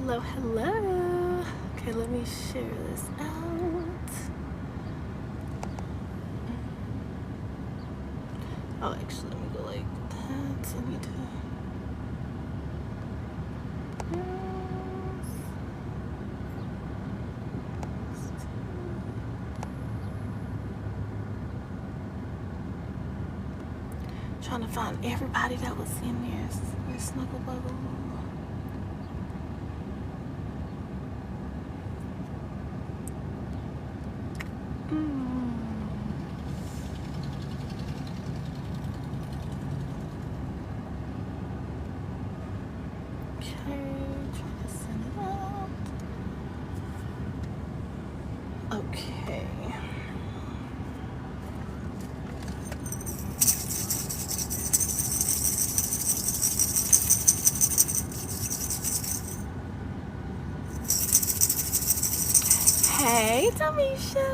Hello, hello. Okay, let me share this out. Oh, actually, let me go like that. I need to. Trying to find everybody that was in there. Snuggle bubble. Okay. Hey, Tamisha.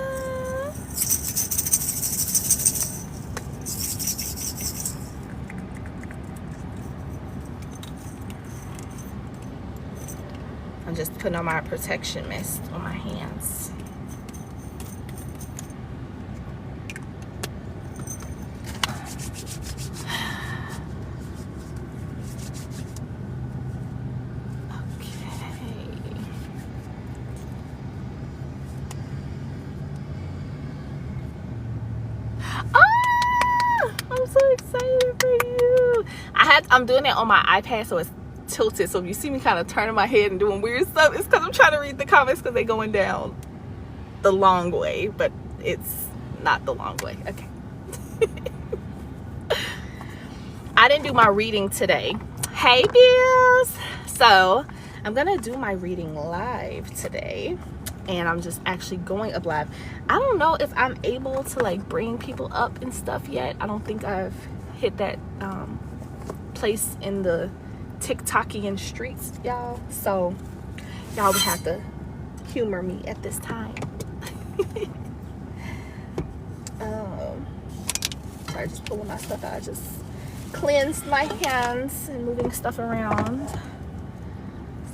I'm just putting on my protection mist on my hands. Excited for you. I'm doing it on my iPad, so it's tilted. So if you see me kind of turning my head and doing weird stuff, it's because I'm trying to read the comments because they're going down the long way, but it's not the long way. Okay. I didn't do my reading today. Hey, Bills. So I'm gonna do my reading live today, and I'm just actually going up live. I don't know if I'm able to like bring people up and stuff yet. I don't think I've hit that place in the TikTokian streets, y'all. So y'all would have to humor me at this time. Sorry, just pulling my stuff out. I just cleansed my hands and moving stuff around so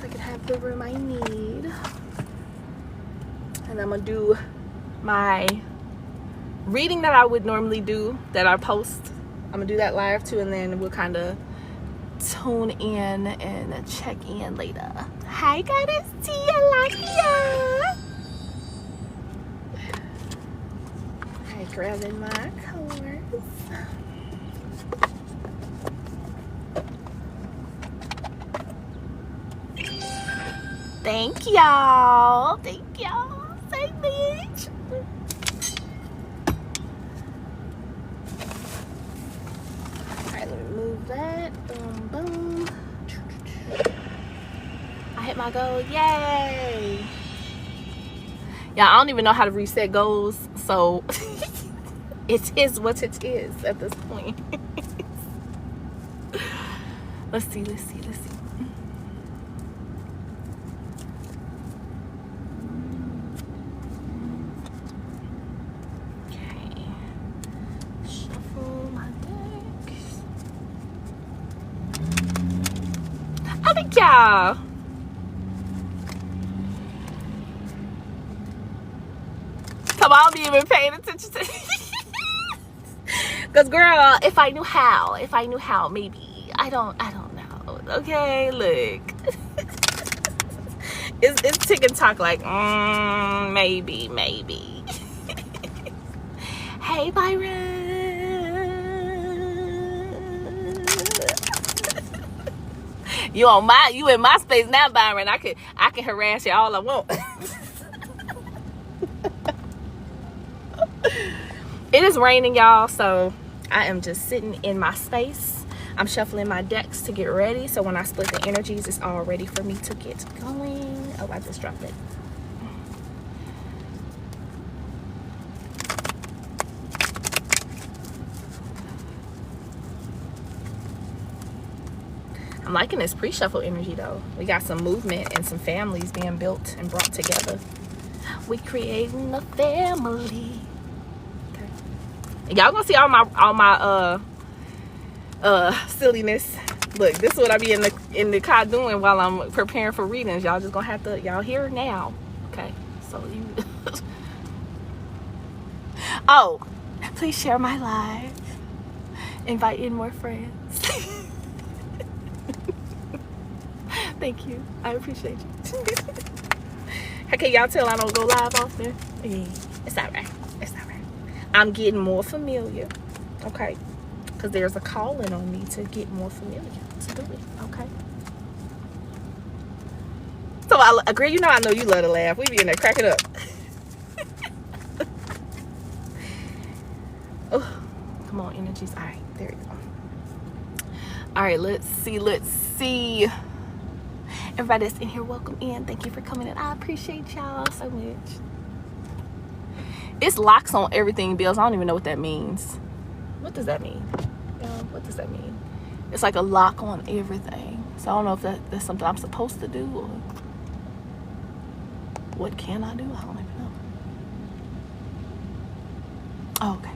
I could have the room I need. And I'm gonna do my reading that I would normally do, that I post. I'm gonna do that live too, and then we'll kind of tune in and check in later. Hi, Goddess T, I like ya. Alright, grabbing my colors. Thank y'all. Thank y'all. Say bitch. Alright, let me move that. Boom, boom. I hit my goal. Yay. Yeah, I don't even know how to reset goals, so it is what it is at this point. Let's see. Y'all, come on, be even paying attention to because girl, if I knew how, maybe I don't know. Okay, look. it's tick and talk like maybe. Hey, Byron. You in my space now, Byron. I can harass you all I want. It is raining, y'all, so I am just sitting in my space. I'm shuffling my decks to get ready, so when I split the energies, it's all ready for me to get going. Oh, I just dropped it. I'm liking this pre-shuffle energy though. We got some movement and some families being built and brought together. We creating a family. Okay. Y'all gonna see all my silliness. Look, this is what I be in the car doing while I'm preparing for readings. Y'all just gonna have to, y'all hear it now. Okay, so you oh, please share my live, invite in more friends. Thank you, I appreciate you. Okay, y'all tell I don't go live often. Yeah, it's all right, it's all right. I'm getting more familiar, okay, because there's a calling on me to get more familiar to do it, okay. So I agree, you know I know you love to laugh. We be in there cracking up. Oh, come on, energies. All right, there you go. All right, let's see. Everybody that's in here, welcome in. Thank you for coming in. I appreciate y'all so much. It's locks on everything, Bills. I don't even know what that means. What does that mean? What does that mean? It's like a lock on everything. So I don't know if that's something I'm supposed to do or what can I do? I don't even know. Oh, okay.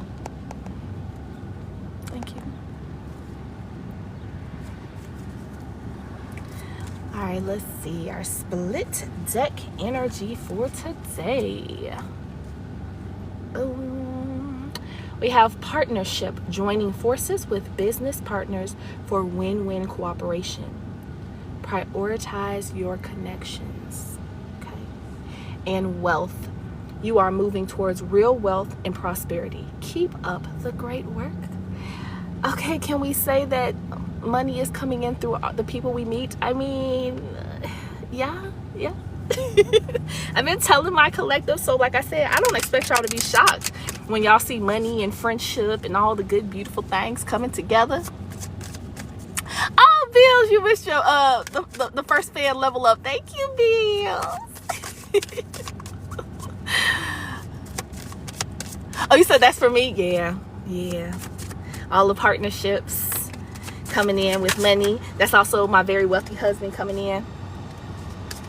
Thank you. All right, let's see our split deck energy for today. Boom. We have partnership, joining forces with business partners for win-win cooperation. Prioritize your connections. Okay. And wealth. You are moving towards real wealth and prosperity. Keep up the great work. Okay, can we say that money is coming in through the people we meet? I mean, yeah. I've been telling my collective, so like I said, I don't expect y'all to be shocked when y'all see money and friendship and all the good, beautiful things coming together. Oh, Bills, you missed your the first fan level up. Thank you, Bills. Oh, you said that's for me? Yeah. All the partnerships coming in with money. That's also my very wealthy husband coming in.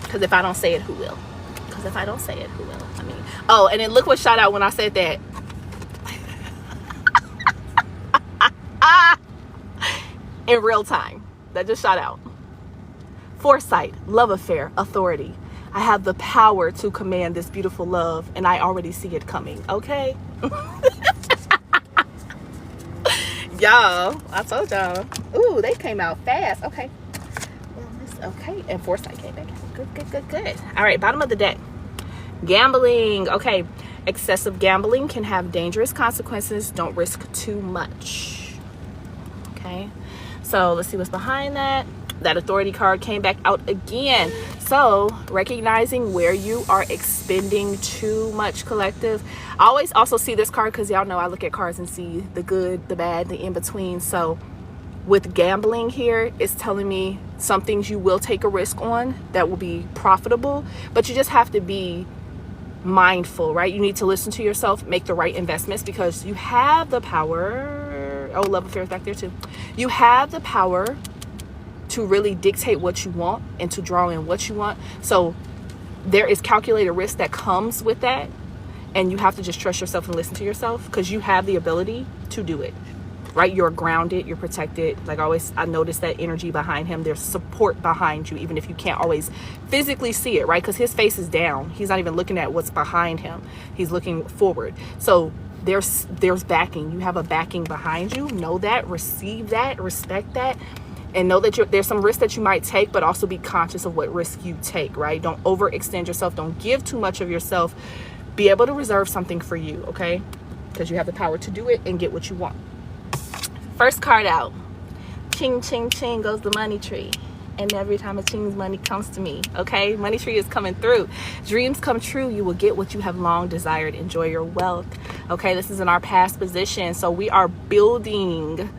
Because if I don't say it, who will? I mean, oh, and then look what shot out when I said that. In real time. That just shot out. Foresight, love affair, authority. I have the power to command this beautiful love, and I already see it coming. Okay? Y'all, I told y'all. Ooh, they came out fast. Okay. Okay, and foresight came back. Good. All right, bottom of the deck. Gambling. Okay, excessive gambling can have dangerous consequences. Don't risk too much. Okay, so let's see what's behind that. That authority card came back out again. So recognizing where you are expending too much, collective. I always also see this card because y'all know I look at cards and see the good, the bad, the in between. So with gambling here, it's telling me some things you will take a risk on that will be profitable, but you just have to be mindful, right? You need to listen to yourself, make the right investments, because you have the power. Oh, love affair is back there too. You have the power to really dictate what you want and to draw in what you want. So there is calculated risk that comes with that, and you have to just trust yourself and listen to yourself, because you have the ability to do it. Right? You're grounded, you're protected. Like always, I notice that energy behind him. There's support behind you, even if you can't always physically see it, right? Because his face is down. He's not even looking at what's behind him. He's looking forward. So there's backing. You have a backing behind you. Know that, receive that, respect that, and know that there's some risk that you might take, but also be conscious of what risk you take, right? Don't overextend yourself. Don't give too much of yourself. Be able to reserve something for you, okay? Because you have the power to do it and get what you want. First card out. Ching, ching, ching goes the money tree. And every time it chings, money comes to me. Okay? Money tree is coming through. Dreams come true. You will get what you have long desired. Enjoy your wealth. Okay? This is in our past position. So we are building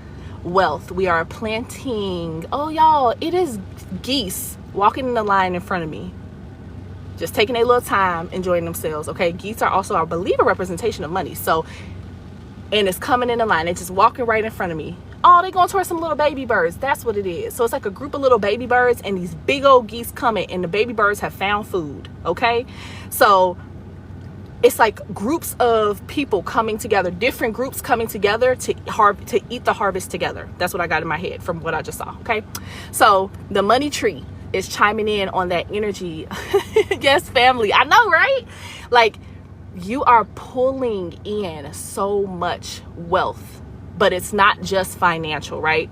wealth. We are planting. Oh, y'all, it is geese walking in the line in front of me. Just taking a little time, enjoying themselves. Okay? Geese are also, I believe, a representation of money. So, and it's coming in the line. It's just walking right in front of me. Oh, they're going towards some little baby birds. That's what it is. So it's like a group of little baby birds, and these big old geese coming, and the baby birds have found food. Okay? So it's like groups of people coming together, different groups coming together to eat the harvest together. That's what I got in my head from what I just saw. Okay, so the money tree is chiming in on that energy. Yes, family, I know, right? Like, you are pulling in so much wealth, but it's not just financial, right?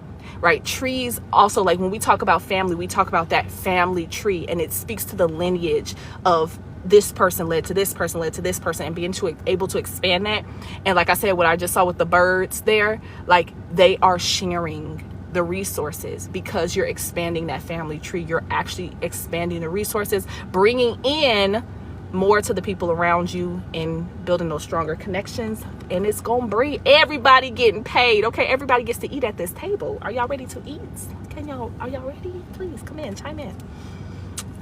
Trees also, like when we talk about family, we talk about that family tree, and it speaks to the lineage of this person led to this person, led to this person, and being able to expand that. And like I said, what I just saw with the birds there, like they are sharing the resources because you're expanding that family tree. You're actually expanding the resources, bringing in more to the people around you and building those stronger connections. And it's gonna bring everybody getting paid. Okay, everybody gets to eat at this table. Are y'all ready to eat? Are y'all ready? Please come in, chime in.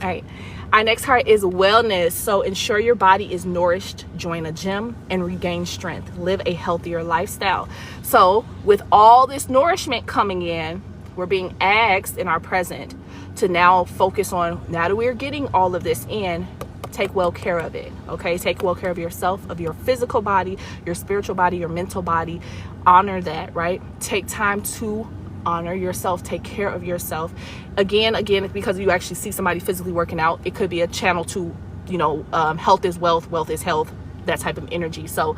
All right, our next card is wellness. So ensure your body is nourished, join a gym, and regain strength. Live a healthier lifestyle. So with all this nourishment coming in, we're being asked in our present to now focus on, now that we're getting all of this in, take well care of it. Okay, take well care of yourself, of your physical body, your spiritual body, your mental body. Honor that, right? Take time to honor yourself, take care of yourself. Again, because you actually see somebody physically working out, it could be a channel to, health is wealth, wealth is health, that type of energy. So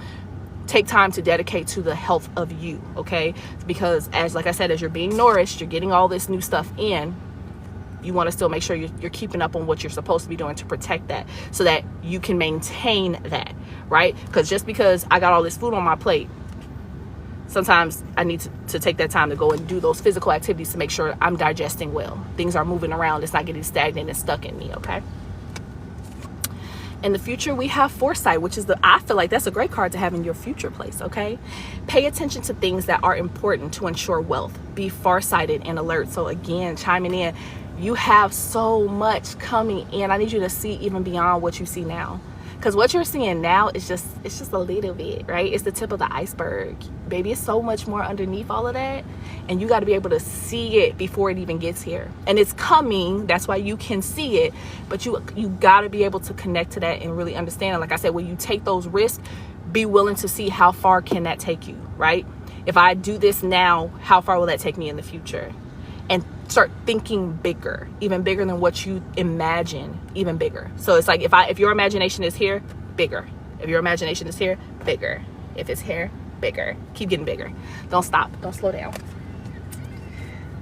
take time to dedicate to the health of you, okay? Because like I said, as you're being nourished, you're getting all this new stuff in, you want to still make sure you're keeping up on what you're supposed to be doing to protect that, so that you can maintain that, right? Because just because I got all this food on my plate, sometimes I need to take that time to go and do those physical activities to make sure I'm digesting well. Things are moving around. It's not getting stagnant and stuck in me, okay? In the future, we have foresight, which is I feel like that's a great card to have in your future place, okay? Pay attention to things that are important to ensure wealth. Be farsighted and alert. So again, chiming in, you have so much coming in. I need you to see even beyond what you see now. Because what you're seeing now is just a little bit, right? It's the tip of the iceberg. Baby, it's so much more underneath all of that. And you got to be able to see it before it even gets here. And it's coming. That's why you can see it. But you got to be able to connect to that and really understand it. Like I said, when you take those risks, be willing to see how far can that take you, right? If I do this now, how far will that take me in the future? And start thinking bigger, even bigger than what you imagine, even bigger. So it's like if your imagination is here, bigger. If your imagination is here, bigger. If it's here, bigger. Keep getting bigger. Don't stop. Don't slow down.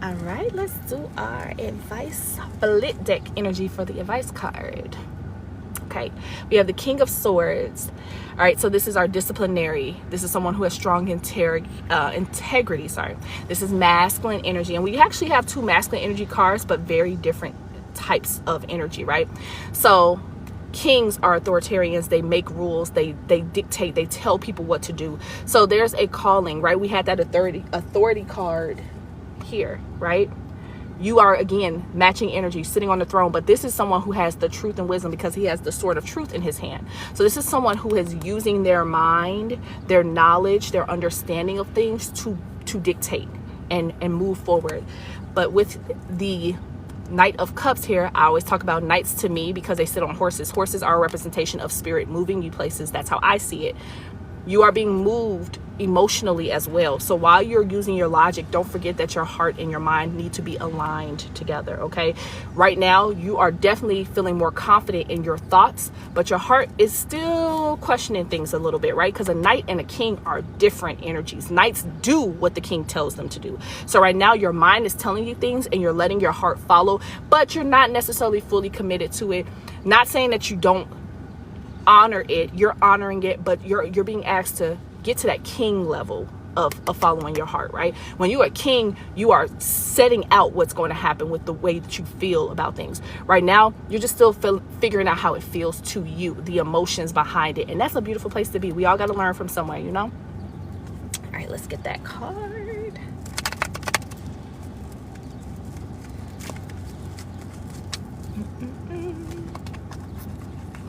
All right, let's do our advice split deck energy for the advice card. Okay, we have the King of Swords. All right, so this is our disciplinary. This is someone who has strong integrity. This is masculine energy, and we actually have two masculine energy cards, but very different types of energy, right? So kings are authoritarians. They make rules. They dictate. They tell people what to do. So there's a calling, right? We had that authority card here, right? You are, again, matching energy, sitting on the throne. But this is someone who has the truth and wisdom because he has the sword of truth in his hand. So this is someone who is using their mind, their knowledge, their understanding of things to dictate and move forward. But with the Knight of Cups here, I always talk about knights to me because they sit on horses. Horses are a representation of spirit moving you places. That's how I see it. You are being moved emotionally as well. So while you're using your logic, don't forget that your heart and your mind need to be aligned together, okay? Right now, you are definitely feeling more confident in your thoughts, but your heart is still questioning things a little bit, right? Because a knight and a king are different energies. Knights do what the king tells them to do. So right now, your mind is telling you things and you're letting your heart follow, but you're not necessarily fully committed to it. Not saying that you don't honor it, you're honoring it, but you're being asked to get to that king level of following your heart, right? When you are king, you are setting out what's going to happen with the way that you feel about things. Right now, you're just still figuring out how it feels to you, the emotions behind it. And that's a beautiful place to be. We all got to learn from somewhere, you know? All right, let's get that card.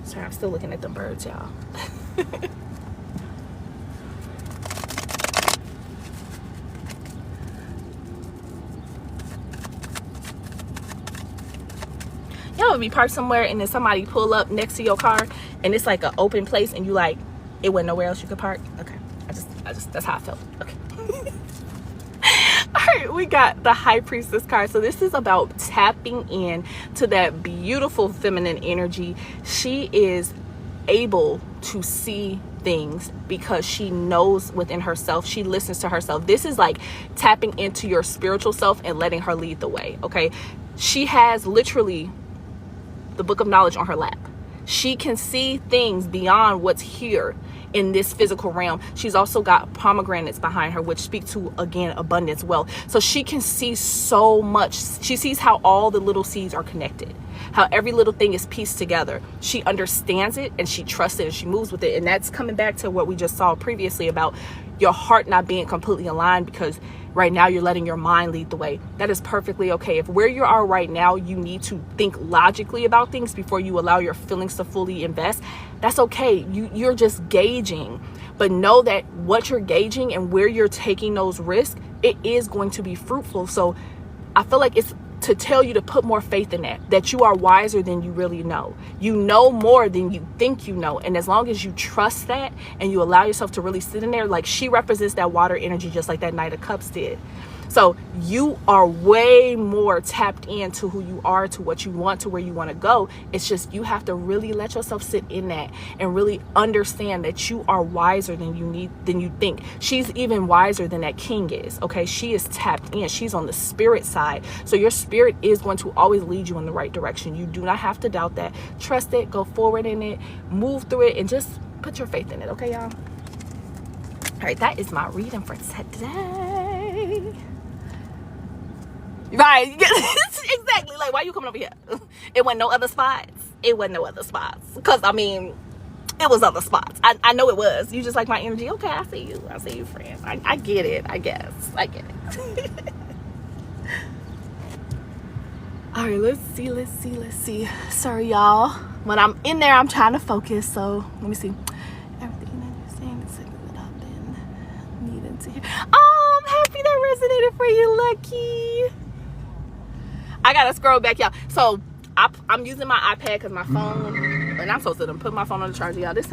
Sorry, I'm still looking at the birds, y'all. Y'all would be parked somewhere and then somebody pull up next to your car and it's like an open place, and you like, it went nowhere else you could park. Okay, I just that's how I felt. Okay. All right, we got the High Priestess card. So this is about tapping in to that beautiful feminine energy. She is able to see things because she knows within herself. She listens to herself. This is like tapping into your spiritual self and letting her lead the way. Okay, she has literally the book of knowledge on her lap. She can see things beyond what's here in this physical realm. She's also got pomegranates behind her, which speak to, again, abundance, wealth. So she can see so much. She sees how all the little seeds are connected, how every little thing is pieced together. She understands it and she trusts it and she moves with it. And that's coming back to what we just saw previously about your heart not being completely aligned because right now you're letting your mind lead the way. That is perfectly okay. If where you are right now, you need to think logically about things before you allow your feelings to fully invest, that's okay. You're just gauging. But know that what you're gauging and where you're taking those risks, it is going to be fruitful. So I feel like it's to tell you to put more faith in that you are wiser than you really know. You know more than you think you know. And as long as you trust that and you allow yourself to really sit in there, like she represents that water energy, just like that Knight of Cups did. So you are way more tapped into who you are, to what you want, to where you want to go. It's just you have to really let yourself sit in that and really understand that you are wiser than you think. She's even wiser than that king is. Okay, she is tapped in. She's on the spirit side. So your spirit is going to always lead you in the right direction. You do not have to doubt that. Trust it. Go forward in it. Move through it, and just put your faith in it. Okay, y'all. All right, that is my reading for today. Right, exactly. Like, why you coming over here? It wasn't no other spots. It wasn't no other spots. Because, I mean, it was other spots. I know it was. You just like my energy. Okay, I see you. I see you, friend. I get it, I guess. I get it. All right, let's see. Sorry, y'all. When I'm in there, I'm trying to focus. So, let me see. Everything that you're saying is something that I've been needing to hear. Oh, I'm happy that resonated for you, Lucky. I gotta scroll back, y'all. So I'm using my iPad because my phone, and I'm supposed to put my phone on the charger, y'all. This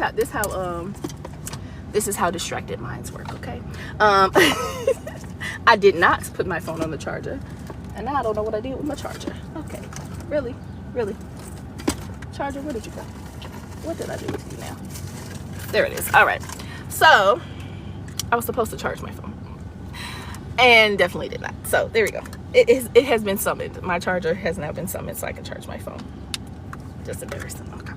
is how distracted minds work. Okay. I did not put my phone on the charger, and now I don't know what I did with my charger. Okay, really, charger, where did you go? What did I do with you now? There it is. All right. So I was supposed to charge my phone, and definitely did not. So there we go. It has been summoned. My charger has now been summoned so I can charge my phone. Just embarrassing. Okay.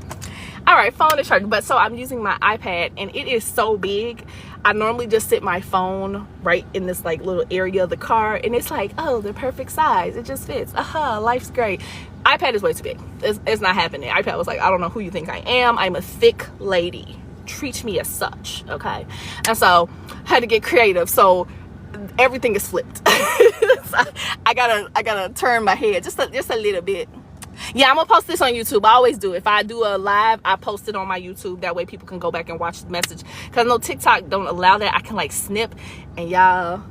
All right, phone is charged. But so I'm using my iPad, and it is so big. I normally just sit my phone right in this like little area of the car, and it's like, oh, the perfect size. It just fits. Life's great. iPad is way too big. It's not happening. iPad was like, I don't know who you think I am. I'm a thick lady. Treat me as such. Okay. And so I had to get creative. So everything is flipped. So I gotta turn my head just a little bit. Yeah, I'm gonna post this on YouTube. I always do. If I do a live, I post it on my YouTube. That way people can go back and watch the message. Because no, TikTok don't allow that. I can like snip, and y'all,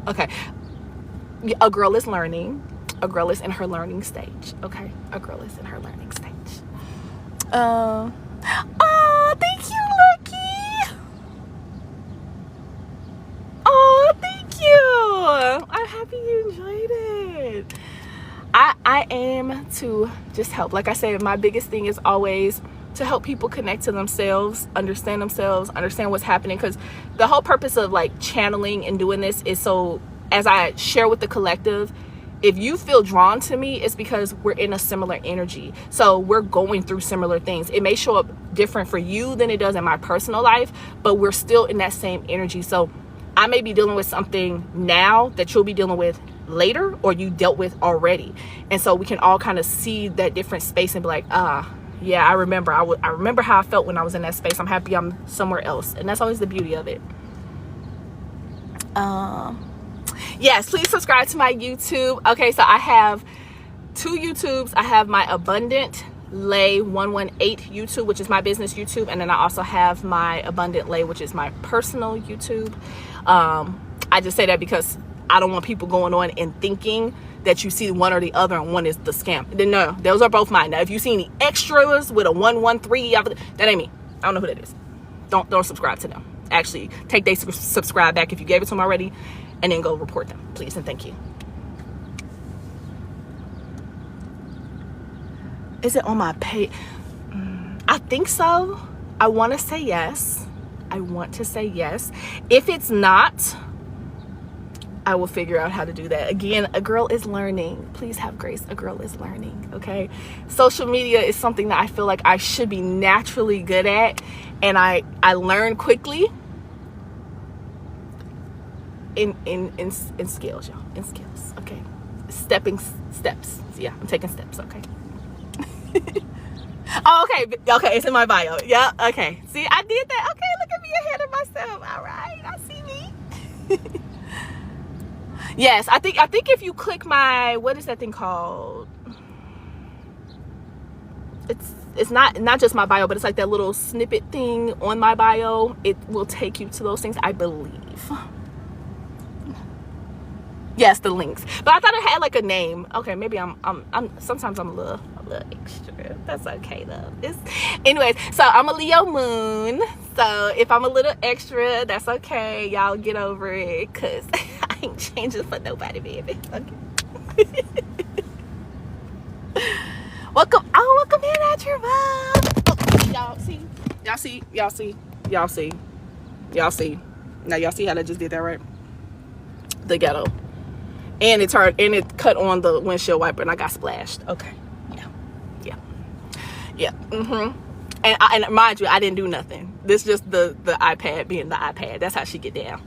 okay, a girl is learning. A girl is in her learning stage. Okay, a girl is in her learning stage. Oh, thank you, Lucky. Oh, thank you. I'm happy you enjoyed it. I aim to just help. Like I said, my biggest thing is always to help people connect to themselves, understand what's happening. Because the whole purpose of like channeling and doing this is so, as I share with the collective, if you feel drawn to me, it's because we're in a similar energy. So we're going through similar things. It may show up different for you than it does in my personal life, but we're still in that same energy. So I may be dealing with something now that you'll be dealing with later, or you dealt with already. And so we can all kind of see that different space and be like, yeah, I remember how I felt when I was in that space. I'm happy I'm somewhere else. And that's always the beauty of it. Yes, please subscribe to my YouTube. Okay, so I have 2 YouTubes. I have my Abundant Lei 118 YouTube, which is my business YouTube, and then I also have my Abundant Lei, which is my personal YouTube. I just say that because I don't want people going on and thinking that you see one or the other and one is the scam. Then no, those are both mine. Now, if you see any extras with a 113, that ain't me. I don't know who that is. Don't subscribe to them. Actually, take they subscribe back if you gave it to them already, and then go report them, please and thank you. Is it on my page? I think so. I want to say yes. If it's not, I will figure out how to do that. Again, a girl is learning. Please have grace. A girl is learning, okay? Social media is something that I feel like I should be naturally good at, and I learn quickly in skills, y'all. In skills, okay? Steps. Yeah, I'm taking steps, okay? Oh, okay, it's in my bio. Yeah, okay. See, I did that. Okay, look at me ahead of myself. All right, I see me. Yes, I think if you click my, what is that thing called? It's not just my bio, but it's like that little snippet thing on my bio. It will take you to those things, I believe. Yes, the links. But I thought it had like a name. Okay, maybe I'm sometimes I'm a little extra. That's okay though. Anyways, so I'm a Leo moon. So if I'm a little extra, that's okay. Y'all get over it, cause I ain't changing for nobody, baby. Okay. Welcome in at your mom. Y'all see. Now y'all see how I just did that, right? The ghetto. And it cut on the windshield wiper and I got splashed. Okay. Yeah. And mind you, I didn't do nothing. This just the iPad being the iPad. That's how she get down.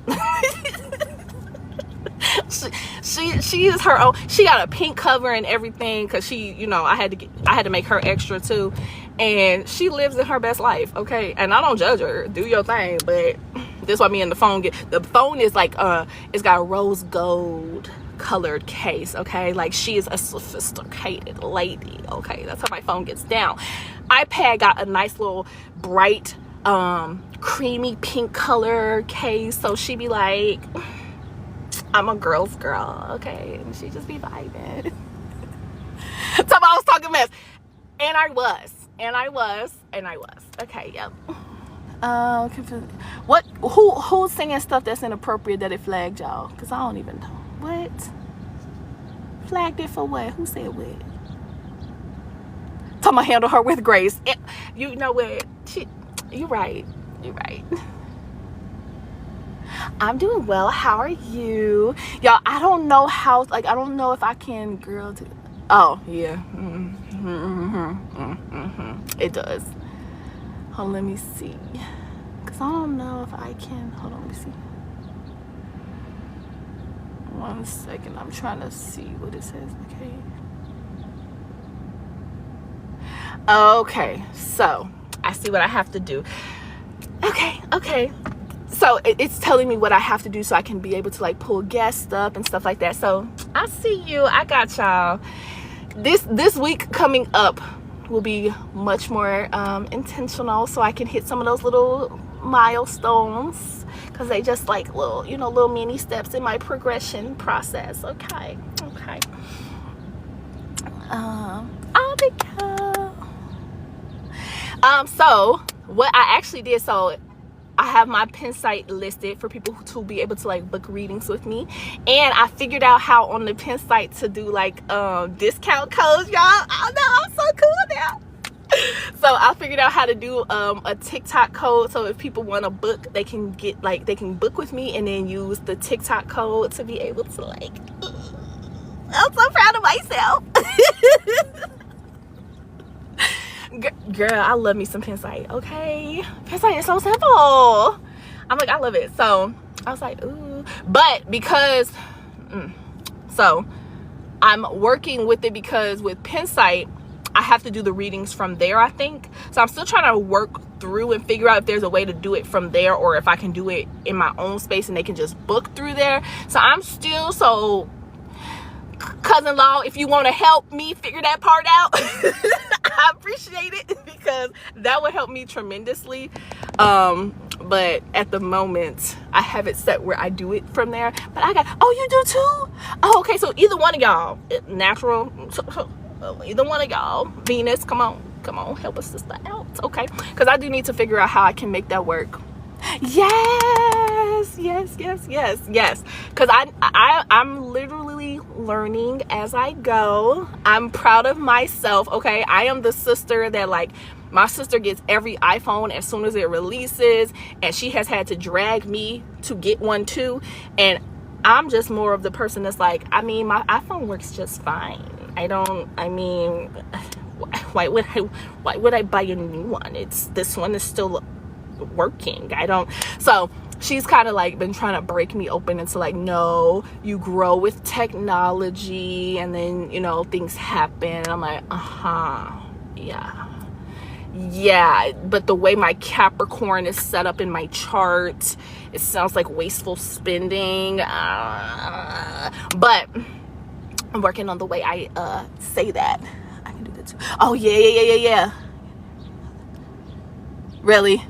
she is her own. She got a pink cover and everything because she, I had to make her extra too. And she lives in her best life, okay? And I don't judge her. Do your thing, but this is why me and the phone the phone is like it's got a rose gold colored case, okay? Like, she is a sophisticated lady, okay? That's how my phone gets down. iPad got a nice little bright creamy pink color case, so she be like, I'm a girl's girl, okay? And she just be vibing. So I was talking mess, and I was okay. Yep. Who's saying stuff that's inappropriate that it flagged y'all? Because I don't even know. What? Flagged it for what? Who said what? Tell me handle her with grace. You know what? You're right. I'm doing well. How are you? Y'all, I don't know how, I don't know if I can, girl. Oh, yeah. It does. Hold on, let me see. Because I don't know if I can. Hold on, let me see. 1 second. I'm trying to see what it says. Okay, so I see what I have to do. Okay. So it's telling me what I have to do so I can be able to pull guests up and stuff like that. So I see you. I got y'all. This week coming up will be much more intentional, so I can hit some of those little milestones, because they just little mini steps in my progression process. Okay. So what I actually did, so I have my pin site listed for people to be able to book readings with me, and I figured out how on the pin site to do discount codes, y'all. I know, I'm so cool now. So I figured out how to do a TikTok code, so if people want to book, they can book with me and then use the TikTok code to be able to I'm so proud of myself. Girl, I love me some pin site. Okay, pin site is so simple. I love it. So I was like, ooh, but because so I'm working with it, because with pin site I have to do the readings from there, I think. So I'm still trying to work through and figure out if there's a way to do it from there, or if I can do it in my own space and they can just book through there. So I'm still, cousin-in-law, if you want to help me figure that part out, I appreciate it, because that would help me tremendously. But but at the moment I have it set where I do it from there. But I got, oh, you do too? Oh, okay. So either one of y'all, natural, either one of y'all, Venus, come on, help a sister out, okay? Because I do need to figure out how I can make that work. Yes. Because I'm literally learning as I go. I'm proud of myself, okay? I am the sister that, like, my sister gets every iPhone as soon as it releases, and she has had to drag me to get one too. And I'm just more of the person that's like, I mean, my iPhone works just fine. Why would I buy a new one? This one is still working. So she's kind of like been trying to break me open into like, no, you grow with technology, and then, you know, things happen. And I'm like, yeah, but the way my Capricorn is set up in my chart, it sounds like wasteful spending, but I'm working on the way I say that. I can do that too. Oh yeah. Really?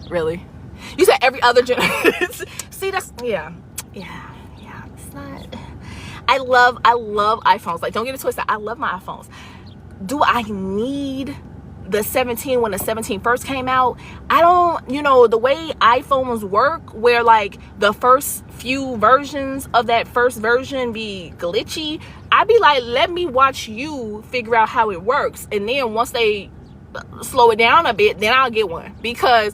You said every other generation. See, that's yeah. It's not. I love iPhones. Like, don't get it twisted. I love my iPhones. Do I need the 17 when the 17 first came out? I don't, you know, the way iPhones work, where like the first few versions of that first version be glitchy, I'd be like, let me watch you figure out how it works, and then once they slow it down a bit, then I'll get one. Because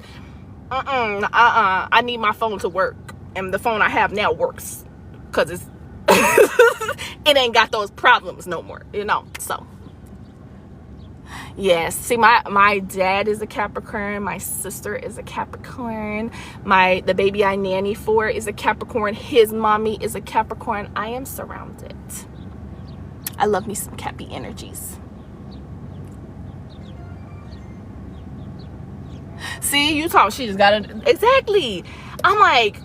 I need my phone to work, and the phone I have now works, because it's it ain't got those problems no more, you know. So yes, see, my dad is a Capricorn, my sister is a Capricorn, the baby I nanny for is a Capricorn, his mommy is a Capricorn. I am surrounded. I love me some Cappy energies. See, you talk, she just got it. Exactly. I'm like,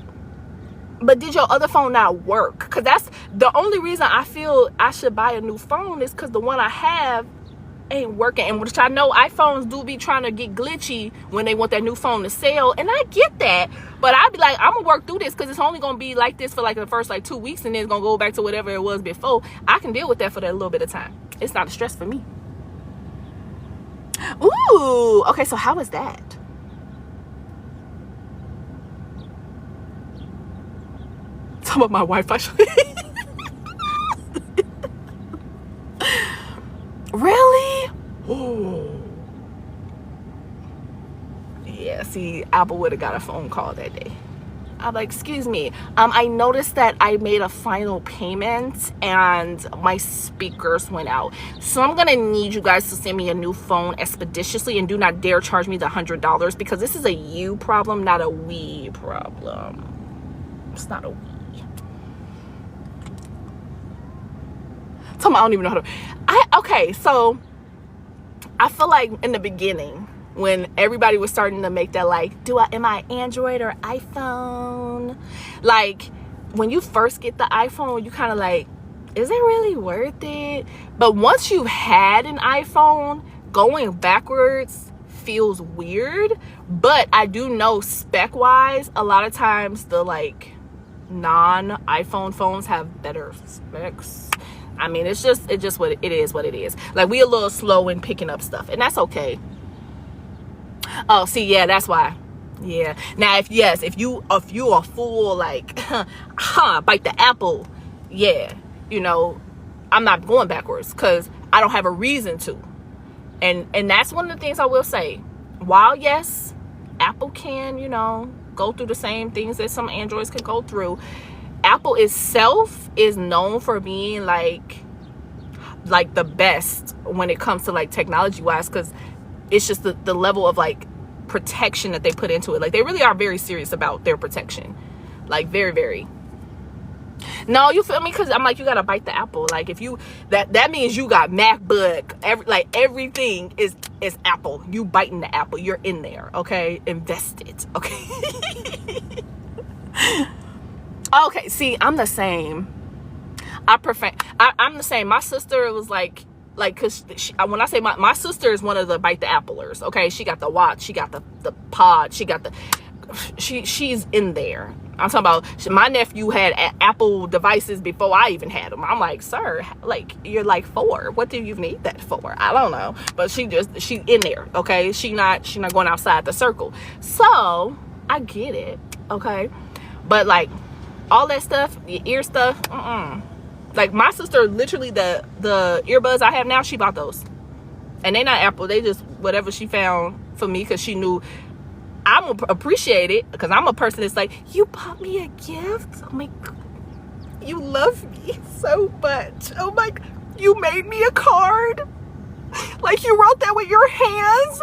but did your other phone not work? Because that's the only reason I feel I should buy a new phone, is because the one I have ain't working. And which I know iPhones do be trying to get glitchy when they want that new phone to sell, and I get that, but I'd be like, I'm gonna work through this, because it's only gonna be like this for like the first like 2 weeks, and then it's gonna go back to whatever it was before. I can deal with that for that little bit of time. It's not a stress for me. Ooh, okay, so how is that? Some of my Wi-Fi. Really? Oh. Yeah, see, Apple would have got a phone call that day. I'm like, excuse me, I noticed that I made a final payment and my speakers went out, so I'm gonna need you guys to send me a new phone expeditiously, and do not dare charge me the $100, because this is a you problem, not a we problem. It's not a we. I don't even know how to. Okay, so I feel like in the beginning, when everybody was starting to make that, like, am I Android or iPhone? Like, when you first get the iPhone, you kind of like, is it really worth it? But once you've had an iPhone, going backwards feels weird. But I do know spec wise, a lot of times the like non-iPhone phones have better specs. I mean, it's just what it is. Like, we a little slow in picking up stuff, and that's okay. Oh, see, yeah, that's why. Yeah. Now, if you are full like, bite the apple, yeah, you know, I'm not going backwards, because I don't have a reason to. And that's one of the things I will say. While yes, Apple can, you know, go through the same things that some Androids can go through, Apple itself is known for being like the best when it comes to like technology wise, because it's just the level of like protection that they put into it. Like, they really are very serious about their protection, like very, very. No, you feel me? Because I'm like, you gotta bite the apple. Like, if you that means you got MacBook, everything is Apple. You biting the apple, you're in there, okay? Invested, okay? Okay, see, I'm the same. I'm the same. My sister was like, because when I say my sister is one of the bite the applers, okay? She got the watch, she got the pod, she got the she's in there. I'm talking about my nephew had Apple devices before I even had them. I'm like, sir, like, you're like 4. What do you need that for? I don't know. But she's in there, okay? She not going outside the circle. So I get it, okay? But like all that stuff, the ear stuff, like my sister, literally the earbuds I have now, she bought those, and they not Apple. They just whatever she found for me, because she knew I'm gonna appreciate it, because I'm a person that's like, you bought me a gift? Oh my God, you love me so much. Oh my God, you made me a card, like you wrote that with your hands.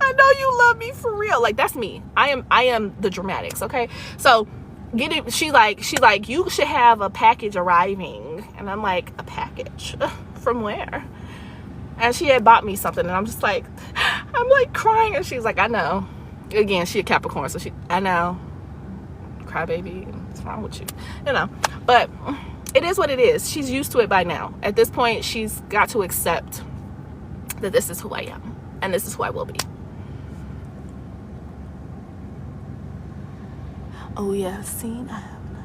I know you love me for real. Like, that's me. I am the dramatics, okay? So get it. She like you should have a package arriving, and I'm like, a package from where? And she had bought me something, and I'm like crying, and she's like, I know. Again, she a Capricorn, so I know. Crybaby, what's wrong with you? You know, but it is what it is. She's used to it by now. At this point, she's got to accept that this is who I am, and this is who I will be. Oh yeah, see, I have an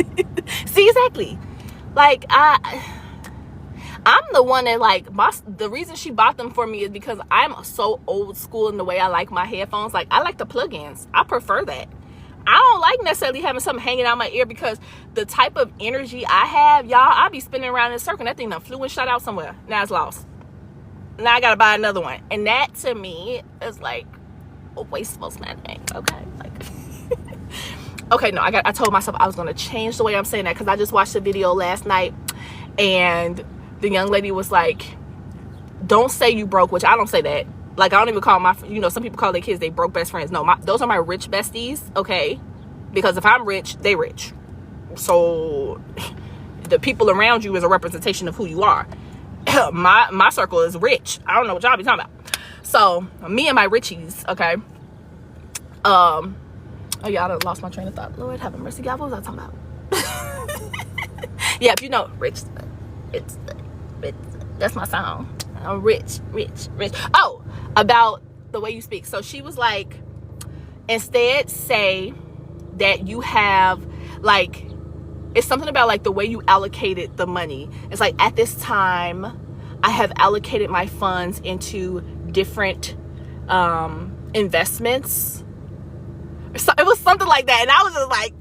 idea. See, exactly. Like I'm the one that, like, the reason she bought them for me is because I'm so old school in the way I like my headphones. Like, I like the plug-ins. I prefer that. I don't like necessarily having something hanging out my ear, because the type of energy I have, y'all, I be spinning around in a circle, and that thing done flew and shot out somewhere. Now it's lost. Now I gotta buy another one. And that, to me, is like a wasteful spending. Okay, like okay, no, I told myself I was gonna change the way I'm saying that, because I just watched a video last night, and the young lady was like, don't say you broke, which I don't say that. Like, I don't even call my, some people call their kids they broke best friends. No, those are my rich besties, okay? Because if I'm rich, they rich. So the people around you is a representation of who you are. my circle is rich. I don't know what y'all be talking about. So me and my richies, okay? Oh yeah, I done lost my train of thought. Lord have mercy, God, what was I talking about? Yeah, if you know rich, it's that's my song. I'm rich. Oh, about the way you speak. So she was like, instead say that you have, like, it's something about like the way you allocated the money. It's like, at this time I have allocated my funds into different investments. So it was something like that, and I was just like,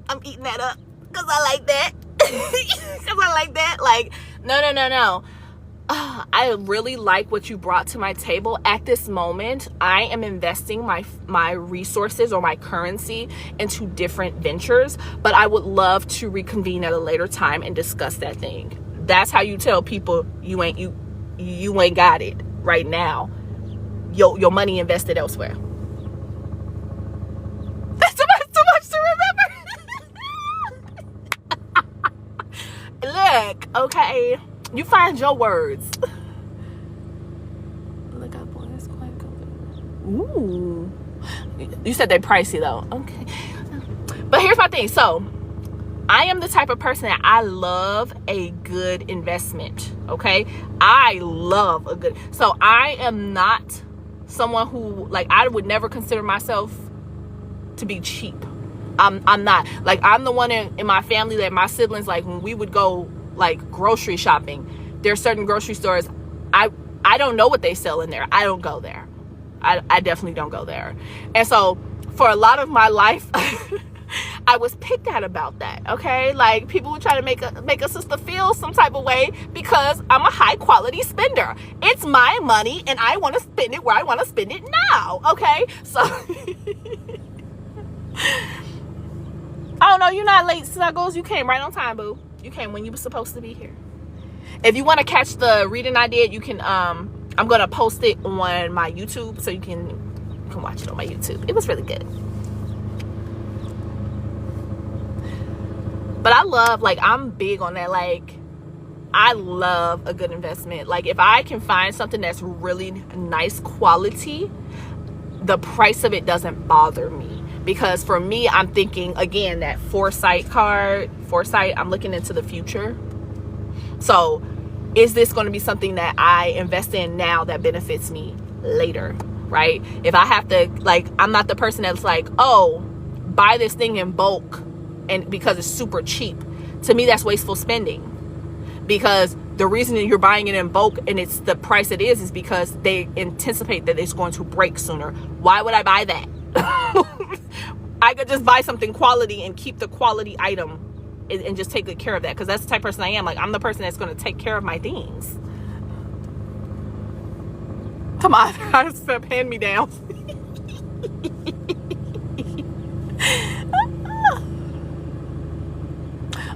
I'm eating that up because I like that. Because I like that. Like, no. I really like what you brought to my table. At this moment, I am investing my resources or my currency into different ventures, but I would love to reconvene at a later time and discuss that thing. That's how you tell people you ain't got it right now. Your money invested elsewhere. That's too much to remember. Look, okay. You find your words. Look up, boy. It's quite good. Ooh. You said they're pricey, though. Okay. But here's my thing. So, I am the type of person that I love a good investment. Okay? I love a good... So, I am not someone who... Like, I would never consider myself to be cheap. I'm not. Like, I'm the one in my family that my siblings, like, when we would go... like grocery shopping, there's certain grocery stores I don't know what they sell in there. I don't go there. I definitely don't go there. And so for a lot of my life I was picked at about that. Okay, like people would try to make a sister feel some type of way because I'm a high quality spender. It's my money and I want to spend it where I want to spend it now. Okay, so oh no, you're not late, Snuggles. You came right on time, boo. You came when you were supposed to be here. If you want to catch the reading I did, you can I'm gonna post it on my YouTube, so you can watch it on my YouTube. It was really good. But I love, like, I'm big on that. Like, I love a good investment. Like, if I can find something that's really nice quality, the price of it doesn't bother me. Because for me, I'm thinking, again, that foresight card. Foresight, I'm looking into the future. So is this going to be something that I invest in now that benefits me later, right? If I have to, like, I'm not the person that's like, oh, buy this thing in bulk and because it's super cheap. To me, that's wasteful spending, because the reason that you're buying it in bulk and it's the price it is because they anticipate that it's going to break sooner. Why would I buy that? I could just buy something quality and keep the quality item and just take good care of that, because that's the type of person I am. Like, I'm the person that's going to take care of my things. Come on, I just said hand me down.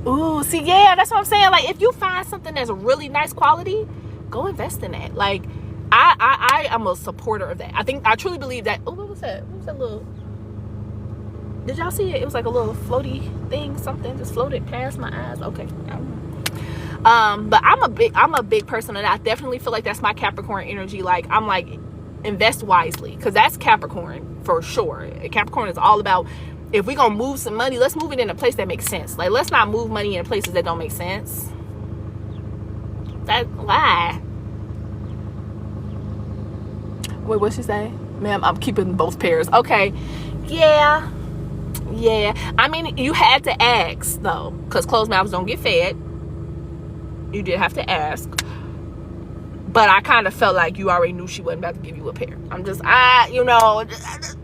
Ooh, see, yeah, that's what I'm saying. Like, if you find something that's really nice quality, go invest in that. Like, I am a supporter of that. I truly believe that. Oh, what was that? What was that little? Did y'all see it? It was like a little floaty thing. Something just floated past my eyes. Okay. But I'm a big person, and I definitely feel like that's my Capricorn energy. Like, I'm like, invest wisely, because that's Capricorn for sure. Capricorn is all about, if we're gonna move some money, let's move it in a place that makes sense. Like, let's not move money in places that don't make sense. That why? Wait, what'd she say? Ma'am, I'm keeping both pairs. Okay. Yeah. I mean, you had to ask though, because closed mouths don't get fed. You did have to ask. But I kind of felt like you already knew she wasn't about to give you a pair. I'm just, you know, just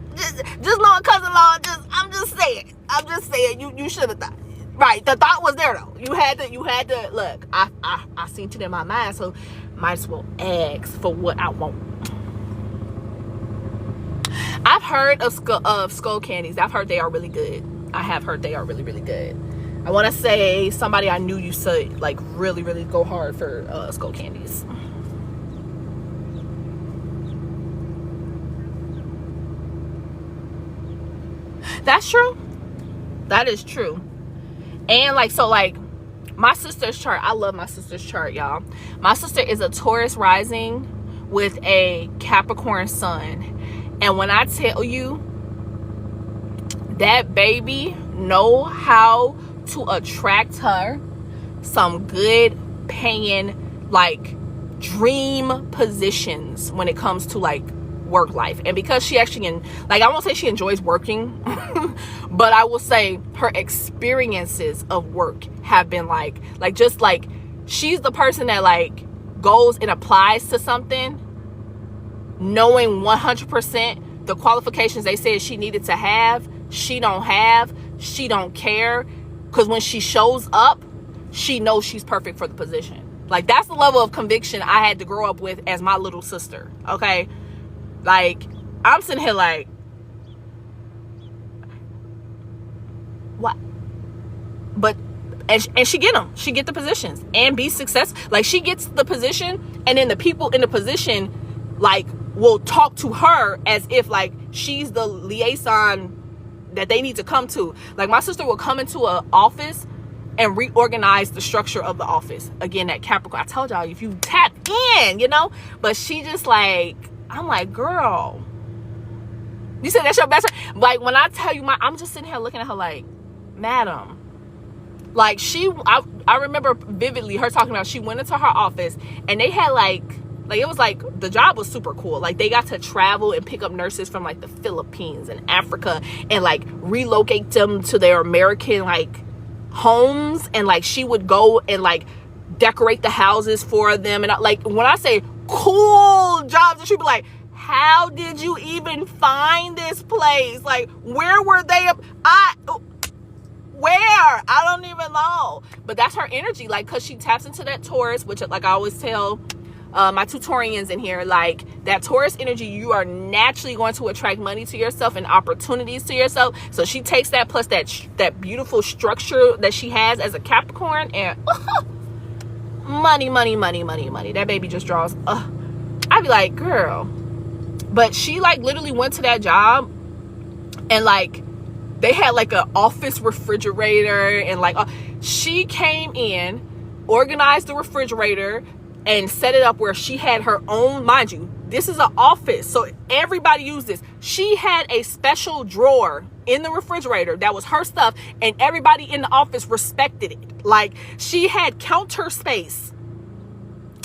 knowing cousin-in-law, I'm just saying, you should have thought. Right, the thought was there though. You had to look. I seen it in my mind, so might as well ask for what I want. I've heard of skull candies. I've heard they are really good. I have heard they are really, really good. I want to say somebody I knew used to like really, really go hard for skull candies. That's true. That is true. And like, so like my sister's chart, I love my sister's chart, y'all. My sister is a Taurus rising with a Capricorn sun. And when I tell you, that baby know how to attract her some good paying, like, dream positions when it comes to like work life. And because she actually, like, I won't say she enjoys working, but I will say her experiences of work have been like just like, she's the person that like goes and applies to something knowing 100% the qualifications they said she needed to have, she don't care, because when she shows up, she knows she's perfect for the position. Like, that's the level of conviction I had to grow up with as my little sister. Okay, like, I'm sitting here like, what? But and she get them, she get the positions and be successful. Like, she gets the position, and then the people in the position like will talk to her as if like she's the liaison that they need to come to. Like, my sister will come into an office and reorganize the structure of the office. Again, that Capricorn, I told y'all, if you tap in, you know. But she just like, I'm like, girl, you said that's your best friend? Like, when I tell you, I'm just sitting here looking at her like, madam. Like, I remember vividly her talking about, she went into her office and they had like it was like, the job was super cool. Like, they got to travel and pick up nurses from like the Philippines and Africa and like relocate them to their American like homes, and like she would go and like decorate the houses for them. And like, when I say cool jobs, and she'd be like, how did you even find this place? Like, where were they? Where? I don't even know. But that's her energy, like, because she taps into that Taurus, which, like I always tell my Taurians in here, like, that Taurus energy, you are naturally going to attract money to yourself and opportunities to yourself. So she takes that plus that beautiful structure that she has as a Capricorn, and money. That baby just draws. I'd be like, girl. But she like literally went to that job, and like they had like an office refrigerator, and like she came in, organized the refrigerator, and set it up where she had her own, mind you, this is an office, so everybody used this. She had a special drawer in the refrigerator that was her stuff, and everybody in the office respected it. Like, she had counter space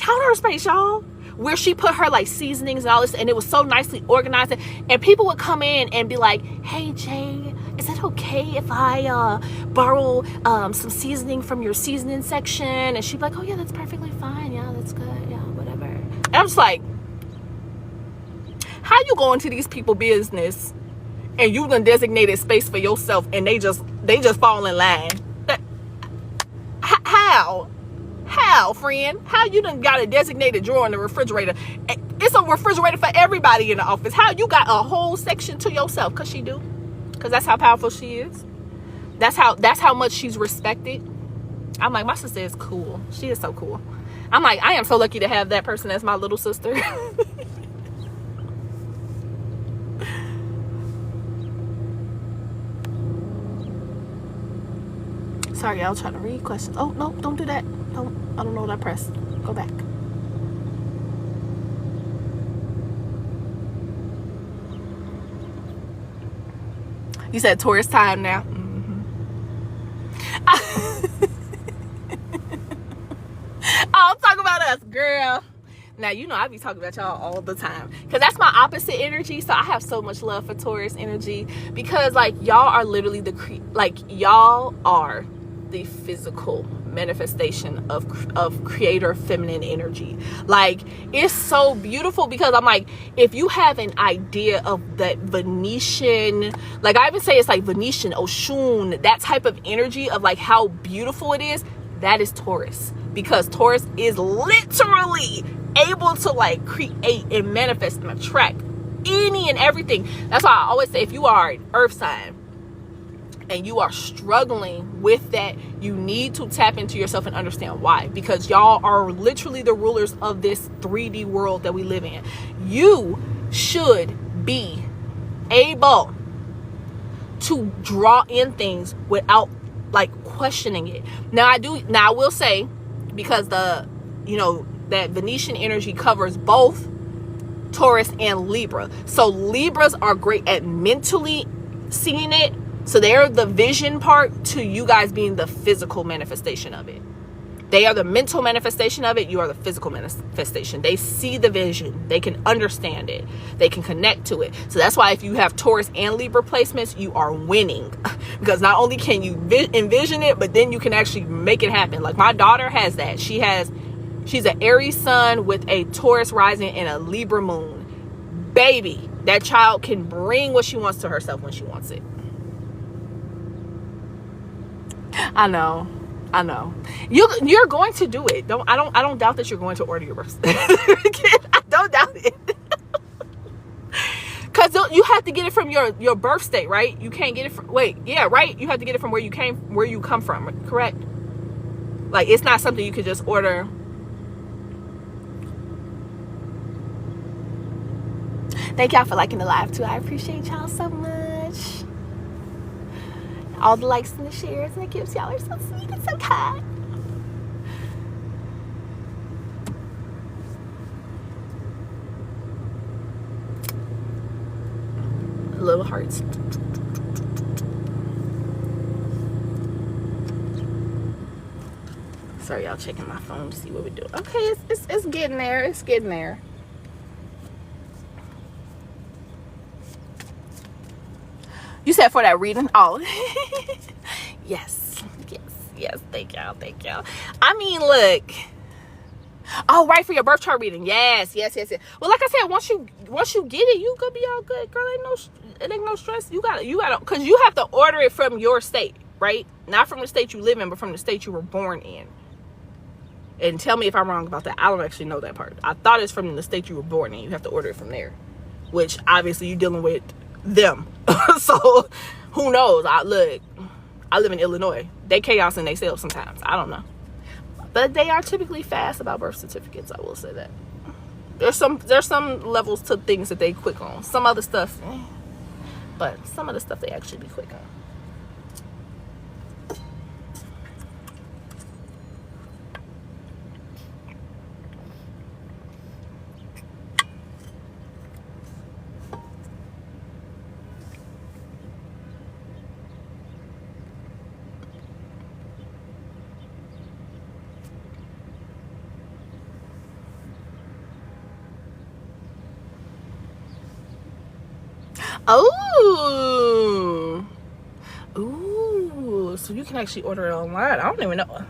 counter space, y'all, where she put her like seasonings and all this, and it was so nicely organized, and people would come in and be like, hey Jay, is it okay if I borrow some seasoning from your seasoning section? And she'd be like, oh yeah, that's perfectly fine, yeah, that's good, yeah, whatever. And I'm just like, how you go into these people's business and you done designated space for yourself and they just fall in line? How, friend? How you done got a designated drawer in the refrigerator? It's a refrigerator for everybody in the office. How you got a whole section to yourself? Cause she do. Cause that's how powerful she is. That's how much she's respected. I'm like, my sister is cool. She is so cool. I'm like, I am so lucky to have that person as my little sister. Sorry, I'll try to read questions. Oh, no, don't do that. I don't know what I pressed. Go back. You said Taurus time now. Oh, talk about us, girl. Now, you know I be talking about y'all all the time because that's my opposite energy. So I have so much love for Taurus energy because like y'all are literally y'all are the physical manifestation of creator feminine energy. Like, it's so beautiful because I'm like, if you have an idea of that Venetian, like I even say it's like Venetian, Oshun, that type of energy of like how beautiful it is, that is Taurus. Because Taurus is literally able to like create and manifest and attract any and everything. That's why I always say, if you are an earth sign and you are struggling with that, you need to tap into yourself and understand why. Because y'all are literally the rulers of this 3D world that we live in. You should be able to draw in things without like questioning it. Now I will say, because that Venetian energy covers both Taurus and Libra. So Libras are great at mentally seeing it. So they're the vision part to you guys being the physical manifestation of it. They are the mental manifestation of it. You are the physical manifestation. They see the vision. They can understand it. They can connect to it. So that's why if you have Taurus and Libra placements, you are winning. Because not only can you envision it, but then you can actually make it happen. Like my daughter has that. She's an Aries sun with a Taurus rising and a Libra moon. Baby, that child can bring what she wants to herself when she wants it. I know. You're going to do it. I don't doubt that you're going to order your birth certificate. I don't doubt it. Cause you have to get it from your birth state, right? You can't get it from right? You have to get it from where you come from, correct? Like, it's not something you could just order. Thank y'all for liking the live too. I appreciate y'all so much. All the likes and the shares and the gifts. Y'all are so sweet and so kind. Little hearts. Sorry, y'all, checking my phone to see what we do. Okay, it's getting there. It's getting there. You said for that reading? Oh. Yes. Thank y'all. I mean, look. Oh, right, for your birth chart reading. Yes. Well, like I said, once you get it, you gonna be all good, girl. It ain't no stress. You gotta, cause you have to order it from your state, right? Not from the state you live in, but from the state you were born in. And tell me if I'm wrong about that. I don't actually know that part. I thought it's from the state you were born in. You have to order it from there, which obviously you're dealing with them. So who knows? I live in Illinois. They chaos in themselves sometimes. I don't know, but they are typically fast about birth certificates. I will say that. There's some levels to things that they quick on. Some other stuff, but some of the stuff they actually be quick on. Oh, ooh, so you can actually order it online. I don't even know.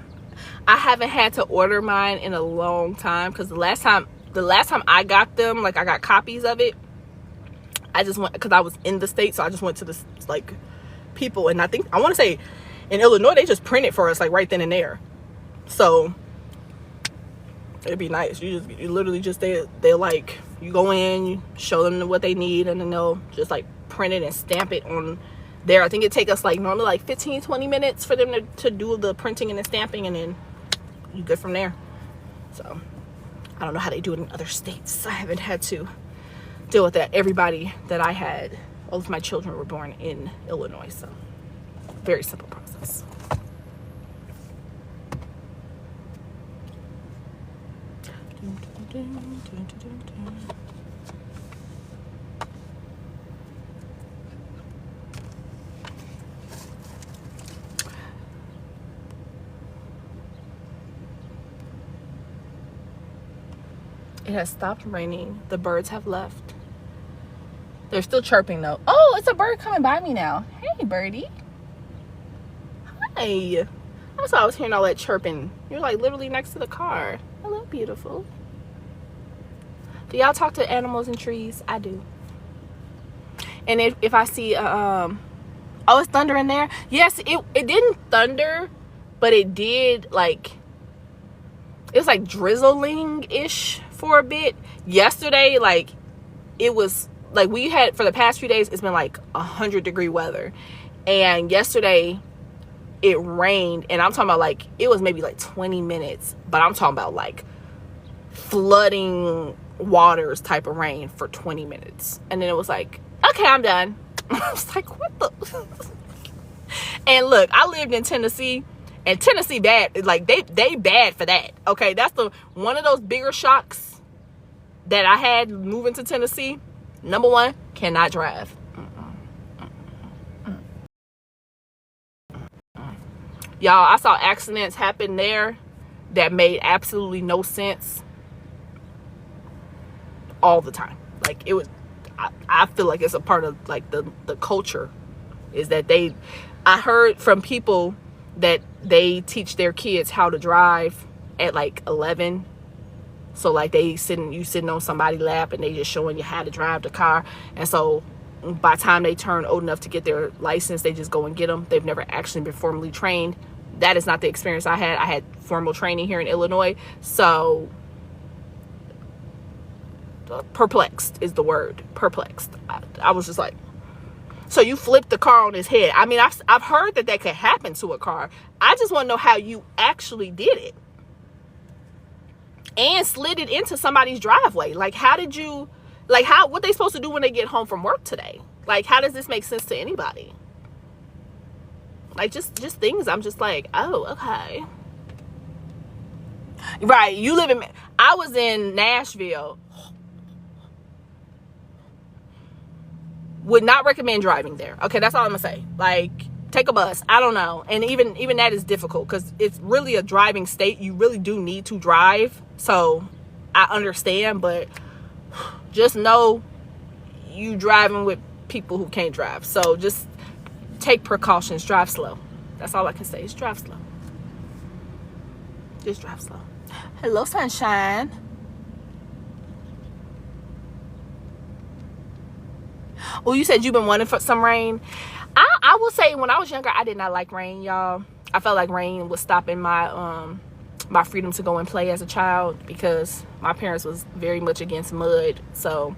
I haven't had to order mine in a long time, because the last time I got them, like I got copies of it, I just went, because I was in the States, so I just went to this like people, and I want to say in Illinois they just print it for us like right then and there. So it'd be nice. You literally just they'll like, you go in, you show them what they need, and then they'll just like print it and stamp it on there. I think it take us like normally like 15-20 minutes for them to do the printing and the stamping, and then you good from there. So I don't know how they do it in other states. I haven't had to deal with that. Everybody that I had, all of my children were born in Illinois, so very simple process. It has stopped raining. The birds have left. They're still chirping though. Oh, it's a bird coming by me now. Hey, birdie. Hi. That's why I was hearing all that chirping. You're like literally next to the car. Hello, beautiful. Do y'all talk to animals and trees? I do. And if I see, oh, it's thunder in there. Yes, it didn't thunder, but it did like, it was like drizzling-ish for a bit. Yesterday, like, it was like, we had, for the past few days, it's been like 100-degree weather. And yesterday it rained, and I'm talking about like, it was maybe like 20 minutes, but I'm talking about like flooding waters type of rain for 20 minutes. And then it was like, okay, I'm done. I was like, what the? And look, I lived in Tennessee, and Tennessee bad, like they bad for that. Okay, that's one of those bigger shocks that I had moving to Tennessee. Number one, cannot drive. Y'all, I saw accidents happen there that made absolutely no sense all the time. Like, it was, I feel like it's a part of like the culture, is that I heard from people that they teach their kids how to drive at like 11. So like you sitting on somebody's lap, and they just showing you how to drive the car. And so by the time they turn old enough to get their license, they just go and get them. They've never actually been formally trained. That is not the experience I had. I had formal training here in Illinois. So perplexed is the word. Perplexed. I was just like, so you flipped the car on its head. I mean, I've heard that could happen to a car. I just want to know how you actually did it. And slid it into somebody's driveway. Like, how did you, like, what they supposed to do when they get home from work today? Like, how does this make sense to anybody? Like, just things I'm just like, oh, okay. Right, I was in Nashville. Would not recommend driving there. Okay, that's all I'm gonna say. Like, take a bus. I don't know. And even that is difficult, because it's really a driving state. You really do need to drive. So I understand, but just know you driving with people who can't drive. So just take precautions. Drive slow. That's all I can say, is drive slow. Just drive slow. Hello, sunshine. Oh, you said you've been wanting for some rain. I will say, when I was younger, I did not like rain, y'all. I felt like rain was stopping my my freedom to go and play as a child, because my parents was very much against mud. So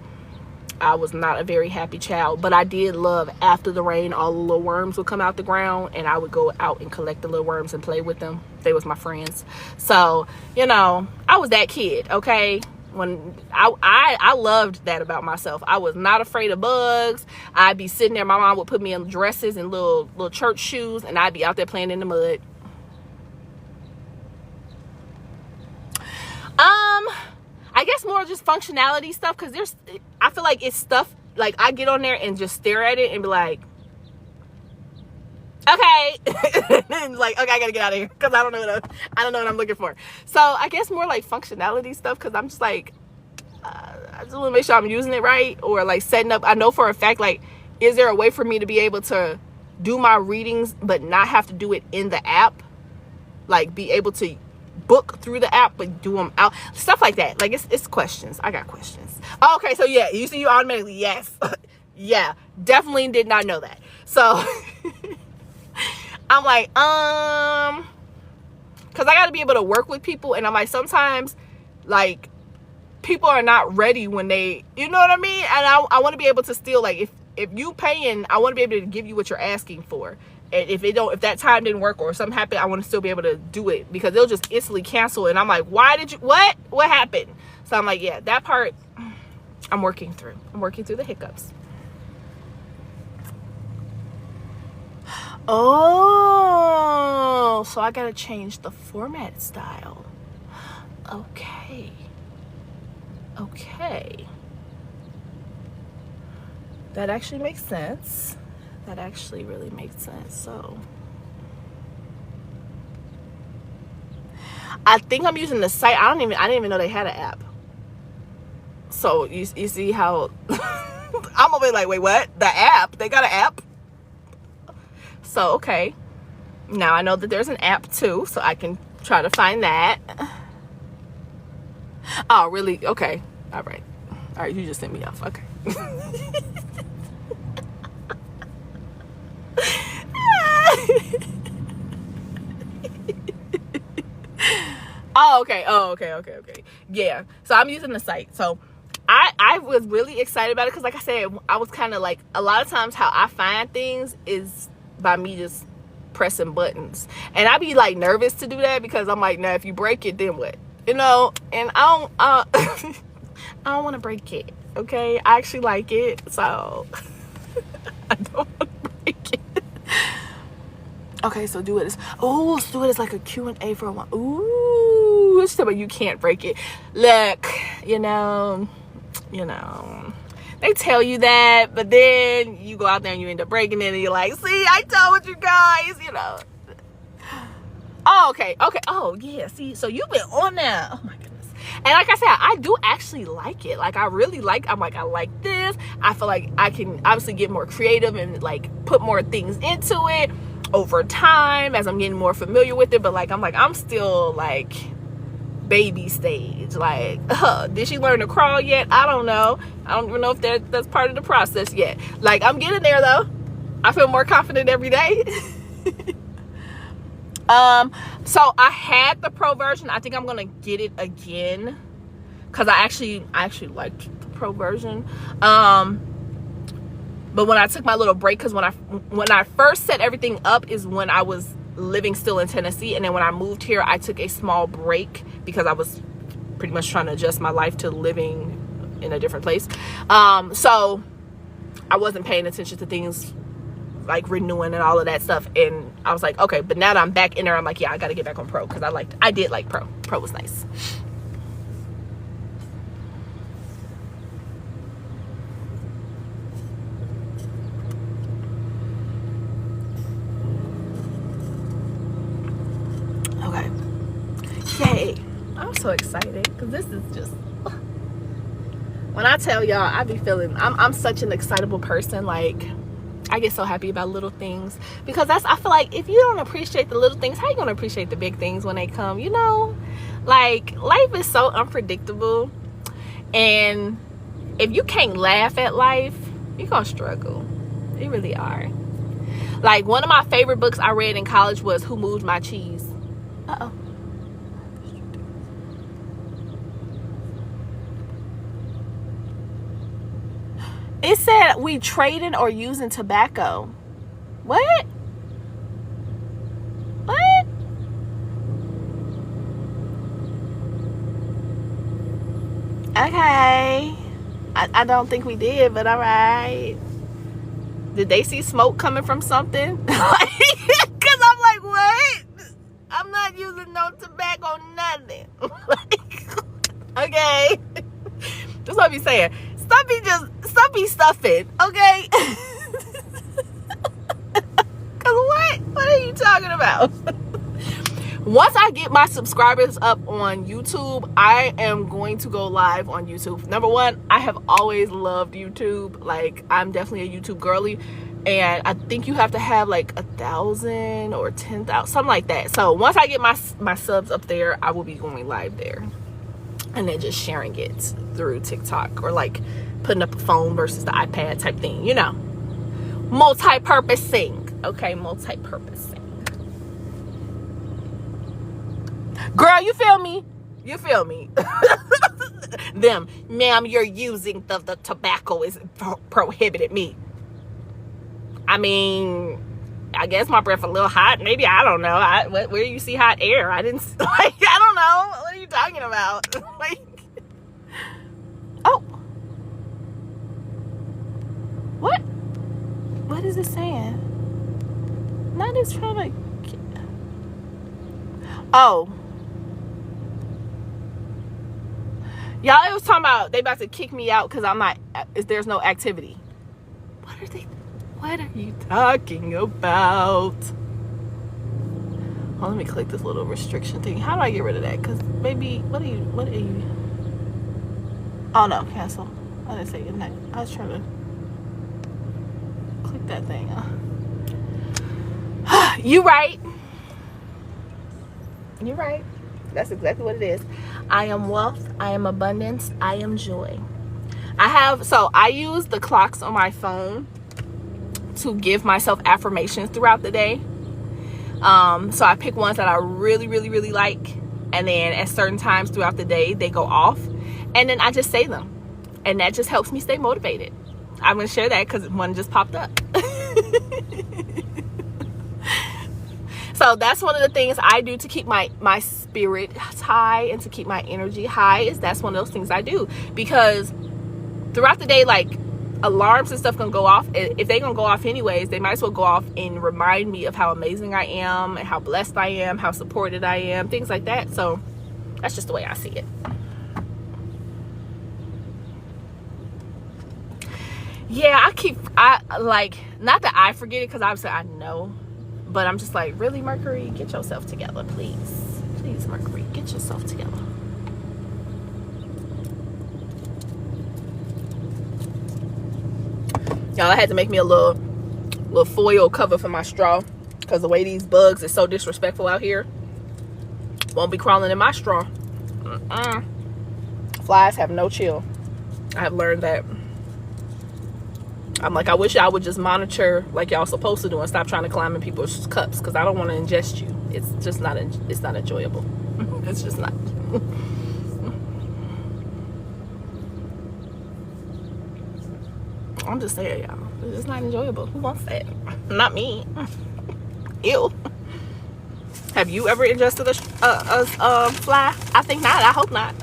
I was not a very happy child. But I did love, after the rain, all the little worms would come out the ground, and I would go out and collect the little worms and play with them. They was my friends. So, you know, I was that kid, okay? When I loved that about myself. I was not afraid of bugs. I'd be sitting there, my mom would put me in dresses and little church shoes, and I'd be out there playing in the mud. I guess more just functionality stuff, because I feel like it's stuff, like, I get on there and just stare at it and be like, okay. And like, okay, I gotta get out of here, because I don't know what I'm looking for. So I guess more like functionality stuff, because I'm just like, I just want to make sure I'm using it right, or like setting up. I know for a fact, like, is there a way for me to be able to do my readings but not have to do it in the app? Like, be able to book through the app but do them out, stuff like that. Like, it's questions. I got questions. Oh, okay, so yeah, you see, you automatically, yes. Yeah, definitely did not know that. So I'm like, because I got to be able to work with people, and I'm like, sometimes, like, people are not ready when they, you know what I mean? And I want to be able to still, like, if you paying, I want to be able to give you what you're asking for. And if that time didn't work or something happened, I want to still be able to do it, because they'll just instantly cancel it. And I'm like, why did you, what happened? So I'm like, yeah, that part I'm working through. I'm working through the hiccups. Oh, so I gotta change the format style. Okay. That actually makes sense. That actually really makes sense. So I think I'm using the site. I didn't even know they had an app. So you see how I'm over like, wait, what? The app? They got an app? So, okay. Now I know that there's an app too, so I can try to find that. Oh, really? Okay. All right, you just sent me off. Okay. Oh, okay. Yeah. So I'm using the site. So I was really excited about it, because like I said, I was kind of like, a lot of times how I find things is by me just pressing buttons, and I be like nervous to do that, because I'm like, now if you break it, then what? You know, and I don't I don't want to break it. Okay, I actually like it, so I don't want to break it. Okay, so do it as, oh, let's do it as like a Q&A for one. Ooh, it's about you can't break it. Look, you know, they tell you that, but then you go out there and you end up breaking it, and you're like, see, I told you guys, you know. Oh, okay. Oh, yeah, see, so you've been on there. Oh, my goodness. And like I said, I do actually like it. Like, I really like, I'm like, I like this. I feel like I can obviously get more creative and, like, put more things into it over time as I'm getting more familiar with it. But, like, I'm still, like, baby stage. Like, did she learn to crawl yet? I don't know. I don't even know if that's part of the process yet. Like, I'm getting there, though. I feel more confident every day. So I had the pro version. I think I'm gonna get it again, because I actually liked the pro version. But when I took my little break, because when I first set everything up is when I was living still in Tennessee, and then when I moved here, I took a small break because I was pretty much trying to adjust my life to living in a different place. So I wasn't paying attention to things like renewing and all of that stuff, and I was like, okay, but now that I'm back in there, I'm like, yeah, I gotta get back on pro, because I did like pro was nice. Okay, yay, I'm so excited, because this is just, when I tell y'all, I be feeling, I'm such an excitable person. Like, I get so happy about little things, because I feel like if you don't appreciate the little things, how you gonna appreciate the big things when they come, you know? Like, life is so unpredictable, and if you can't laugh at life, you're gonna struggle. You really are. Like, one of my favorite books I read in college was Who Moved My Cheese? Uh-oh. It said we trading or using tobacco. What? What? Okay. I don't think we did, but all right. Did they see smoke coming from something? Because I'm like, what? I'm not using no tobacco, nothing. Okay. That's what I be saying. Stop be stuffing, okay? Cause what are you talking about? Once I get my subscribers up on YouTube, I am going to go live on YouTube. Number one, I have always loved YouTube. Like, I'm definitely a YouTube girly, and I think you have to have like 1,000 or 10,000, something like that. So once I get my subs up there, I will be going live there, and then just sharing it through TikTok, or like putting up a phone versus the iPad type thing, you know, multi-purposing. Okay, multi-purposing. Girl, you feel me? You feel me? Them, ma'am, you're using the tobacco is prohibited me. I mean, I guess my breath a little hot. Maybe, I don't know. Where do you see hot air? I didn't, like, I don't know. What are you talking about? Like, oh. What? What is it saying? Not just trying to, oh. Y'all, it was talking about they about to kick me out because I'm not, there's no activity. What are you talking about? Oh, let me click this little restriction thing. How do I get rid of that? Because maybe, what are you? Oh no, cancel. I didn't say good night. I was trying to click that thing. You right. You're right. That's exactly what it is. I am wealth. I am abundance. I am joy. I use the clocks on my phone to give myself affirmations throughout the day. So I pick ones that I really, really, really like. And then at certain times throughout the day, they go off. And then I just say them. And that just helps me stay motivated. I'm going to share that because one just popped up. So that's one of the things I do to keep my spirit high and to keep my energy high. That's one of those things I do, because throughout the day, like, alarms and stuff gonna go off. If they gonna go off anyways, they might as well go off and remind me of how amazing I am and how blessed I am, how supported I am, things like that. So that's just the way I see it. Yeah, I like, not that I forget it, because obviously I know. But I'm just like, really, Mercury, get yourself together, please. Please, Mercury, get yourself together. Y'all, I had to make me a little foil cover for my straw, because the way these bugs is so disrespectful out here. Won't be crawling in my straw. Flies have no chill. I have learned that. I'm like, I wish I would just monitor like y'all supposed to do and stop trying to climb in people's cups, because I don't want to ingest you. It's just not, it's not enjoyable. It's just not. I'm just saying, y'all, it's just not enjoyable. Who wants that? Not me. Ew. Have you ever ingested a fly? I think not. I hope not.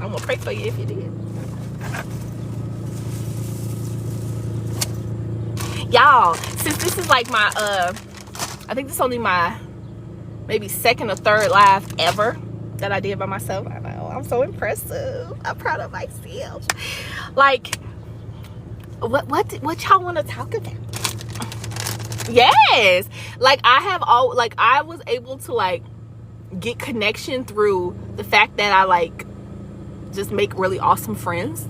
I'm gonna pray for you if you did. Y'all, since this is like my I think this is only my maybe second or third live ever that I did by myself. I know, I'm so impressive. I'm proud of myself. Like, what y'all want to talk about? Yes, like I was able to like get connection through the fact that I like just make really awesome friends.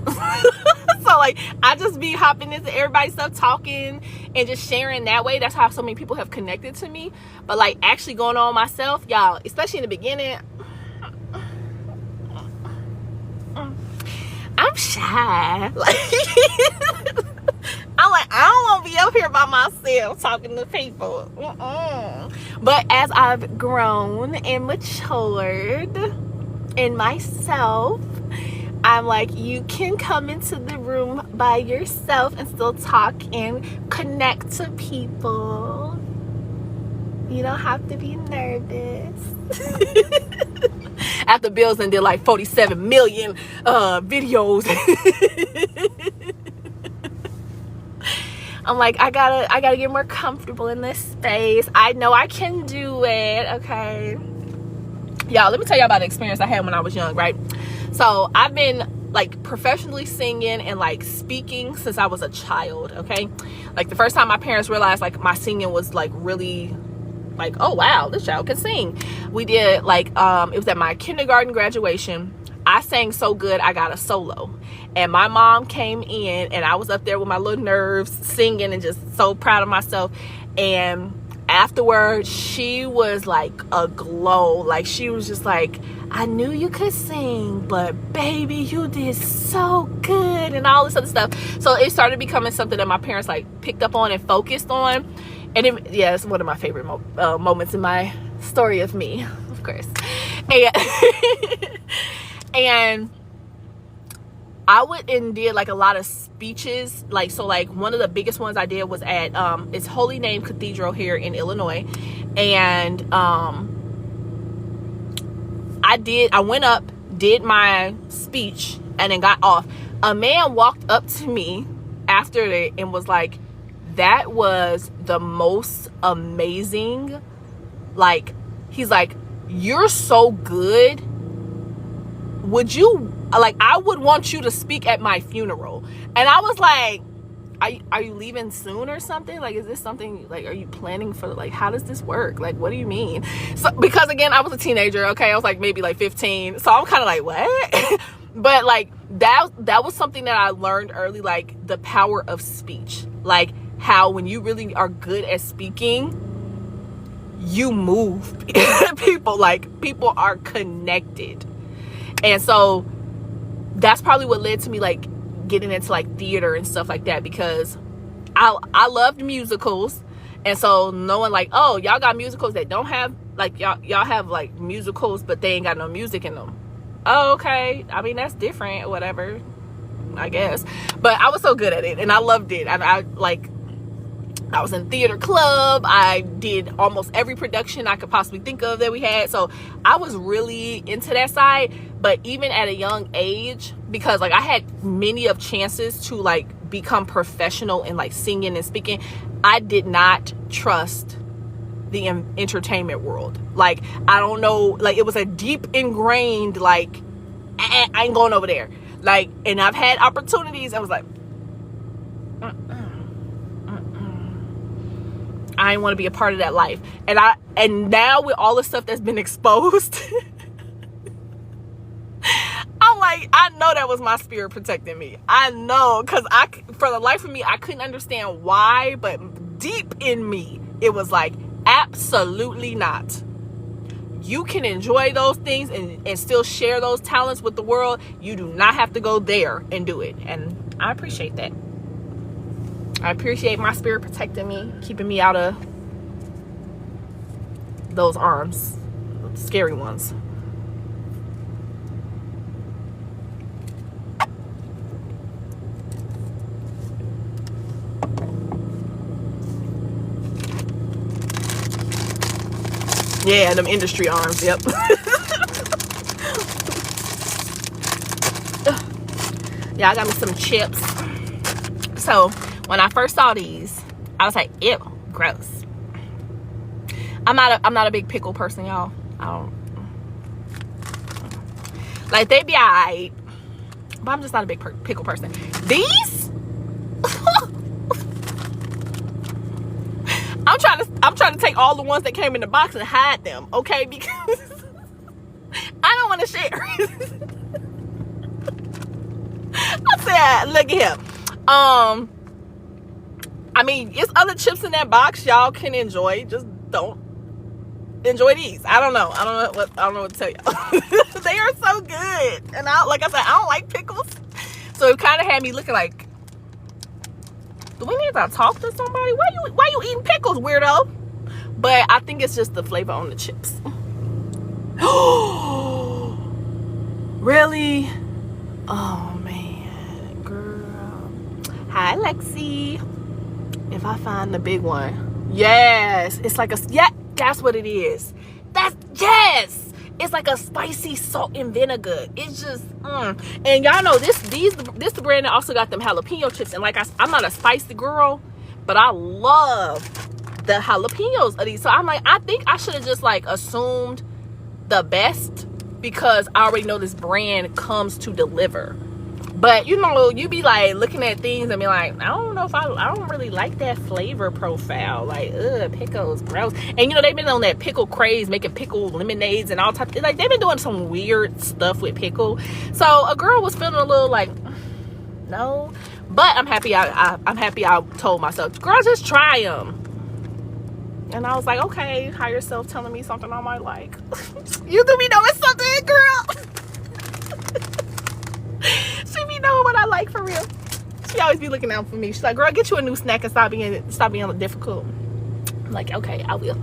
So like, I just be hopping into everybody's stuff, talking and just sharing that way. That's how so many people have connected to me. But like, actually going on myself, y'all, especially in the beginning, I'm shy. Like, I'm like, I don't want to be up here by myself talking to people. But as I've grown and matured in myself, I'm like, you can come into the room by yourself and still talk and connect to people. You don't have to be nervous. After Bill's and did like 47 million videos. I'm like, I gotta get more comfortable in this space. I know I can do it, okay? Y'all, let me tell y'all about the experience I had when I was young, right? So I've been like professionally singing and like speaking since I was a child, okay? Like the first time my parents realized like my singing was like really like, oh wow, this child can sing. We did like it was at my kindergarten graduation. I sang so good I got a solo, and my mom came in and I was up there with my little nerves singing and just so proud of myself. And afterwards she was like aglow. Like she was just like, I knew you could sing, but baby, you did so good, and all this other stuff. So it started becoming something that my parents like picked up on and focused on. And yeah, it's one of my favorite moments in my story of me, of course. And and I went and did like a lot of speeches. Like, so like one of the biggest ones I did was at it's Holy Name Cathedral here in Illinois. And I went up, did my speech, and then got off. A man walked up to me after it and was like, that was the most amazing, like, he's like, you're so good. Would you, like, I would want you to speak at my funeral. And I was like, are you leaving soon or something? Like, is this something, like, are you planning for, like, how does this work? Like, what do you mean? So, because again, I was a teenager, okay? I was like maybe like 15. So I'm kind of like, what? But like, that was something that I learned early, like the power of speech. Like how when you really are good at speaking, you move people, like people are connected. And so that's probably what led to me like getting into like theater and stuff like that, because I loved musicals. And so knowing like, oh, y'all got musicals that don't have like, y'all have like musicals but they ain't got no music in them. Oh, okay, I mean, that's different, whatever, I guess. But I was so good at it and I loved it. And I was in theater club. I did almost every production I could possibly think of that we had. So I was really into that side. But even at a young age, because like I had many of chances to like become professional in like singing and speaking, I did not trust the entertainment world. Like, I don't know, like it was a deep ingrained like, I ain't going over there. Like, and I've had opportunities. I was like, I didn't want to be a part of that life. And now with all the stuff that's been exposed, I'm like, I know that was my spirit protecting me. I know, because for the life of me, I couldn't understand why, but deep in me, it was like, absolutely not. You can enjoy those things and still share those talents with the world. You do not have to go there and do it. And I appreciate that. I appreciate my spirit protecting me, keeping me out of those arms, the scary ones. Yeah, them industry arms, yep. Yeah, I got me some chips. So when I first saw these, I was like, ew, gross. I'm not a big pickle person, y'all. I don't like, they be alright, but I'm just not a big pickle person. These I'm trying to take all the ones that came in the box and hide them, okay? Because I don't want to share. I said, look at here. I mean, it's other chips in that box y'all can enjoy. Just don't enjoy these. I don't know what to tell y'all. They are so good. And like I said, I don't like pickles. So it kind of had me looking like, do we need to talk to somebody? Why you eating pickles, weirdo? But I think it's just the flavor on the chips. Really? Oh man, girl. Hi, Lexi. If I find the big one, yes, it's like that's what it is. Yes, it's like a spicy salt and vinegar. It's just, and y'all know this the brand that also got them jalapeno chips. And like I'm not a spicy girl, but I love the jalapenos of these. So I'm like, I think I should have just like assumed the best, because I already know this brand comes to deliver. But you know, you be like looking at things and be like, I don't know if I don't really like that flavor profile. Like, pickles, gross. And you know, they've been on that pickle craze, making pickle lemonades and all types. Like, they've been doing some weird stuff with pickle. So a girl was feeling a little like, no. But I'm happy. I'm happy. I told myself, girl, just try them. And I was like, okay, higher self telling me something I might like. You do be knowing something, girl. She be knowing what I like for real. She always be looking out for me. She's like, girl, get you a new snack and stop being difficult. I'm like, okay, I will.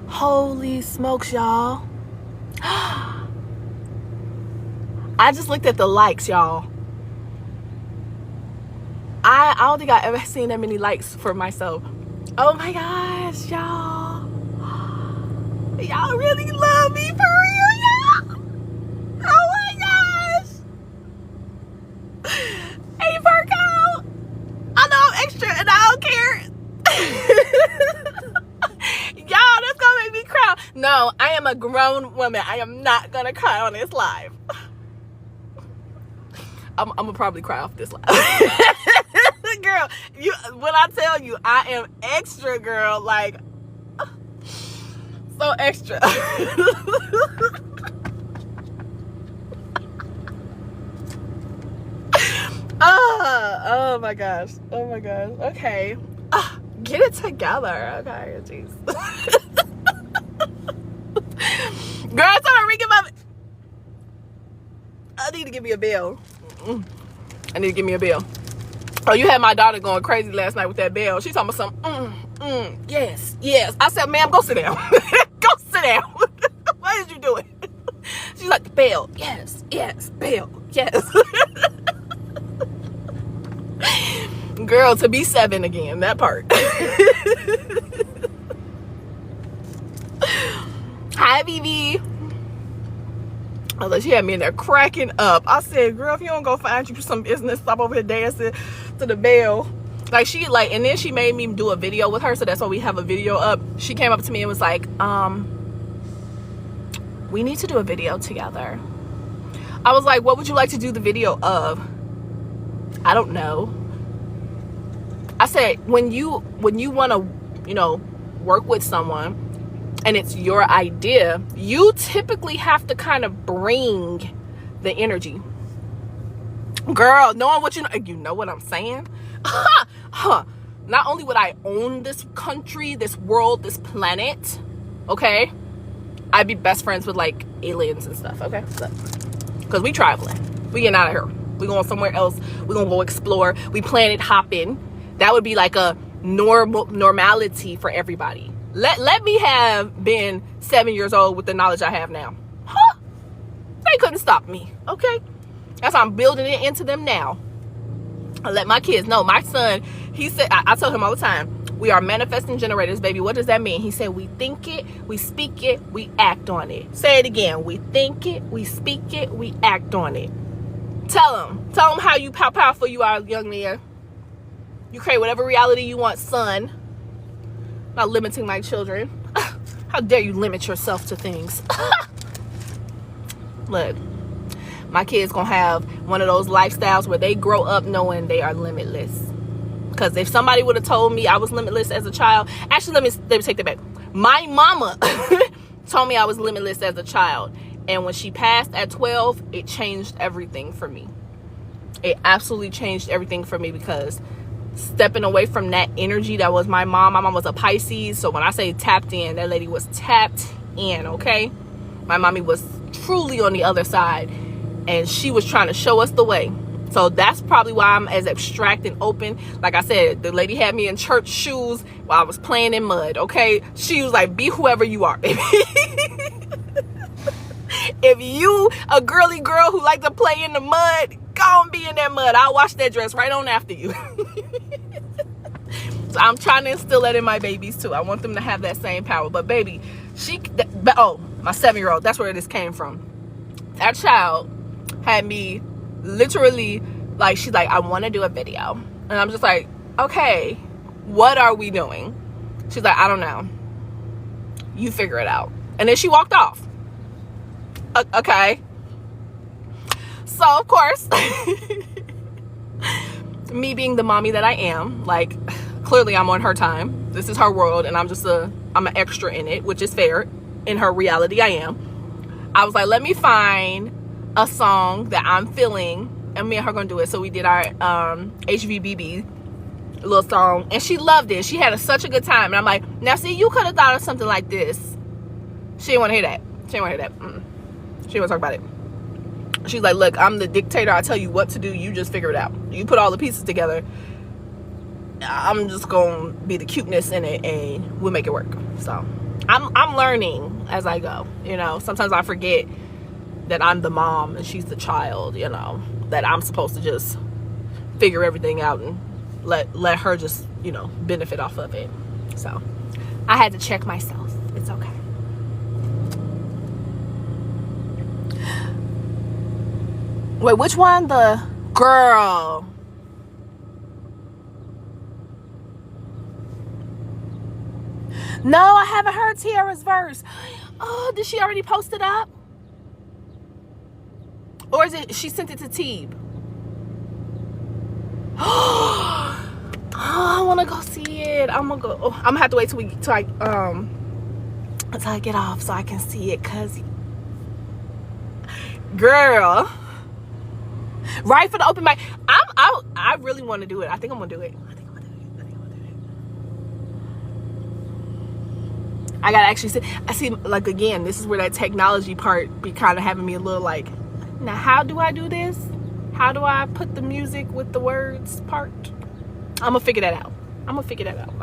Holy smokes, y'all. I just looked at the likes, y'all. I don't think I ever seen that many likes for myself. Oh my gosh, y'all. Y'all really love me for real, y'all. Oh my gosh. Hey, Virgo. I know I'm extra and I don't care. Y'all, that's gonna make me cry. No, I am a grown woman. I am not gonna cry on this live. I'm gonna probably cry off this live. Girl, when I tell you I am extra, girl, like so extra. Oh my gosh. Oh my gosh. Okay. Get it together. Okay, jeez. Girl, start ringing my... I need to give me a bell. I need to give me a bell. Oh, you had my daughter going crazy last night with that bell. She talking about something. Yes, yes. I said, ma'am, go sit down. Go sit down. What is you doing? She's like, the bell. Yes, yes, bell. Yes. Girl, to be 7 again, that part. Hi, BB. I was like, she had me in there cracking up. I said, girl, if you don't go find you some business, stop over here dancing to the bell. Like, and then she made me do a video with her, so that's why we have a video up. She came up to me and was like, we need to do a video together. I was like, what would you like to do the video of? I don't know. I said, when you want to, you know, work with someone and it's your idea, you typically have to kind of bring the energy. Girl, knowing what you know what I'm saying? Not only would I own this country, this world, this planet, okay? I'd be best friends with like aliens and stuff, okay? Because we traveling. We getting out of here. We going somewhere else. We gonna go explore. We planet hopping. That would be like a normality for everybody. Let me have been 7 years old with the knowledge I have now. They couldn't stop me, okay? That's how I'm building it into them now. I let my kids know. My son, he said, I tell him all the time, we are manifesting generators, baby. What does that mean? He said, we think it, we speak it, we act on it. Say it again. We think it, we speak it, we act on it. Tell them how powerful you are, young man. You create whatever reality you want, son. Not limiting my children. How dare you limit yourself to things? Look, my kids gonna have one of those lifestyles where they grow up knowing they are limitless. Because if somebody would have told me I was limitless as a child, actually, let me take that back. My mama told me I was limitless as a child, and when she passed at 12, it changed everything for me. It absolutely changed everything for me, because stepping away from that energy that was my mom. My mom was a Pisces, so when I say tapped in, that lady was tapped in, okay? My mommy was truly on the other side, and she was trying to show us the way. So that's probably why I'm as abstract and open. Like I said, the lady had me in church shoes while I was playing in mud, okay? She was like, be whoever you are, baby. If you a girly girl who like to play in the mud, go and be in that mud. I'll wash that dress right on after you. So I'm trying to instill that in my babies too. I want them to have that same power. But baby, my 7-year-old, that's where this came from. That child had me literally Like, she's like, I want to do a video. And I'm just like, okay, what are we doing? She's like, I don't know. You figure it out. And then she walked off. Okay. So, of course, me being the mommy that I am, like, clearly I'm on her time. This is her world, and I'm an extra in it, which is fair. In her reality, I am. I was like, let me find a song that I'm feeling, and me and her gonna do it. So we did our HVBB little song, and she loved it. She had such a good time, and I'm like, now see, you could have thought of something like this. She didn't want to hear that. She didn't want to hear that. She didn't want to talk about it. She's like, look, I'm the dictator. I tell you what to do. You just figure it out. You put all the pieces together. I'm just gonna be the cuteness in it, and we'll make it work. So I'm learning as I go. You know, sometimes I forget that I'm the mom and she's the child. You know, that I'm supposed to just figure everything out and let her just, you know, benefit off of it. So I had to check myself. It's okay. Wait, which one? The girl. No, I haven't heard Tiara's verse. Oh, did she already post it up? Or is it she sent it to Teeb? Oh, I want to go see it. I'm gonna go. Oh, I'm gonna have to wait till I get off so I can see it. Cause, girl, right for the open mic. I really want to do it. I think I'm gonna do it. I gotta actually see. I see, like, again, this is where that technology part be kind of having me a little like, now how do I do this? How do I put the music with the words part? I'm gonna figure that out. I'm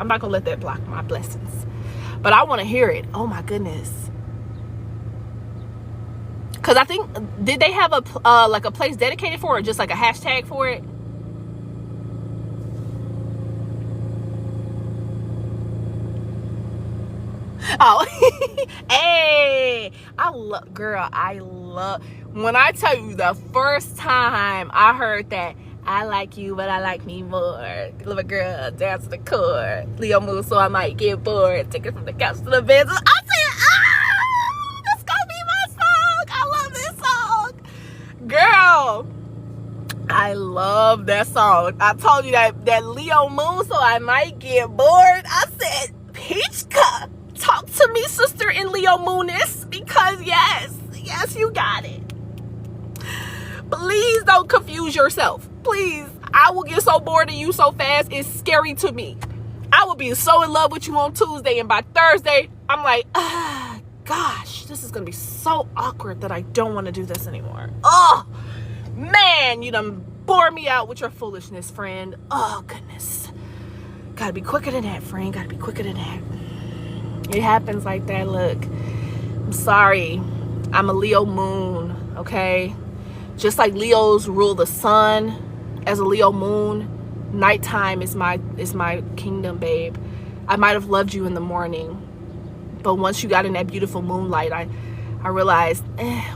not gonna let that block my blessings. But I want to hear it. Oh my goodness. Cause I think, did they have a like a place dedicated for it, or just like a hashtag for it? Oh, hey, I love, when I tell you the first time I heard that, I like you, but I like me more. Little girl, dance to the chord. Leo move, so I might get bored. Take it from the couch to the bed. I said, this gonna be my song. I love this song. Girl, I love that song. I told you that Leo moon, so I might get bored. I said, Peachka, talk to me, sister in Leo Moonis, because yes, you got it. Please don't confuse yourself. Please. I will get so bored of you so fast. It's scary to me. I will be so in love with you on Tuesday, and by Thursday, I'm like, gosh, this is going to be so awkward that I don't want to do this anymore. Oh, man, you done bore me out with your foolishness, friend. Oh, goodness. Gotta be quicker than that, friend. Gotta be quicker than that. It happens like that. Look, I'm sorry. I'm a Leo moon, okay? Just like Leos rule the sun, as a Leo moon, nighttime is my kingdom, babe. I might have loved you in the morning, but once you got in that beautiful moonlight, I realized,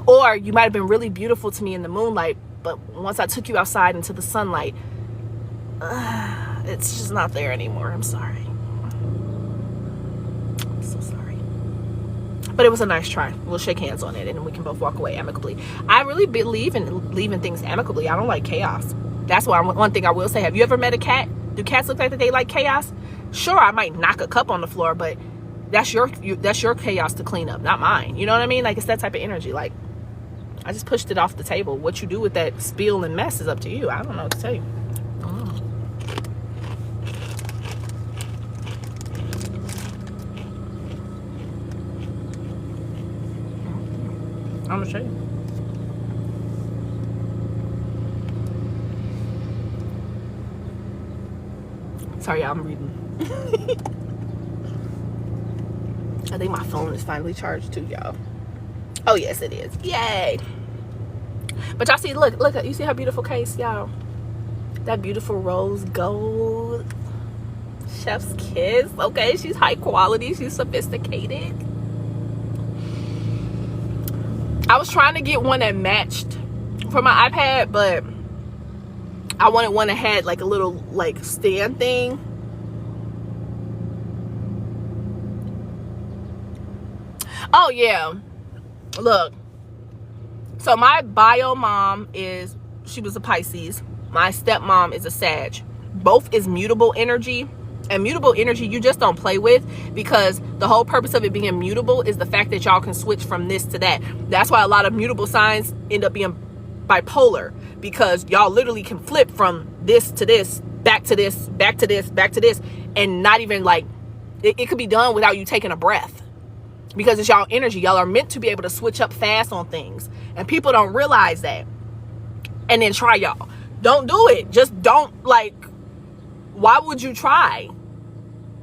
or you might have been really beautiful to me in the moonlight, but once I took you outside into the sunlight, it's just not there anymore. I'm sorry. I'm so sorry. But it was a nice try. We'll shake hands on it and we can both walk away amicably. I really believe in leaving things amicably. I don't like chaos. That's why one thing I will say. Have you ever met a cat? Do cats look like that they like chaos? Sure, I might knock a cup on the floor, but that's your chaos to clean up, not mine. You know what I mean? Like, it's that type of energy. Like, I just pushed it off the table. What you do with that spill and mess is up to you. I don't know what to tell you. I'm gonna show you. Sorry, I'm reading. I think my phone is finally charged too, y'all. Oh yes, it is. Yay! But y'all see, look, you see her beautiful case, y'all. That beautiful rose gold. Chef's kiss. Okay, she's high quality. She's sophisticated. I was trying to get one that matched for my iPad, but I wanted one that had like a little like stand thing. Oh yeah, look, so my bio mom she was a Pisces. My stepmom is a Sag. Both is mutable energy, and mutable energy you just don't play with, because the whole purpose of it being mutable is the fact that y'all can switch from this to that. That's why a lot of mutable signs end up being bipolar, because y'all literally can flip from this to this, back to this, back to this, back to this, and not even like it could be done without you taking a breath, because it's y'all energy. Y'all are meant to be able to switch up fast on things, and people don't realize that. And then try y'all. Don't do it. Just don't, like, why would you try?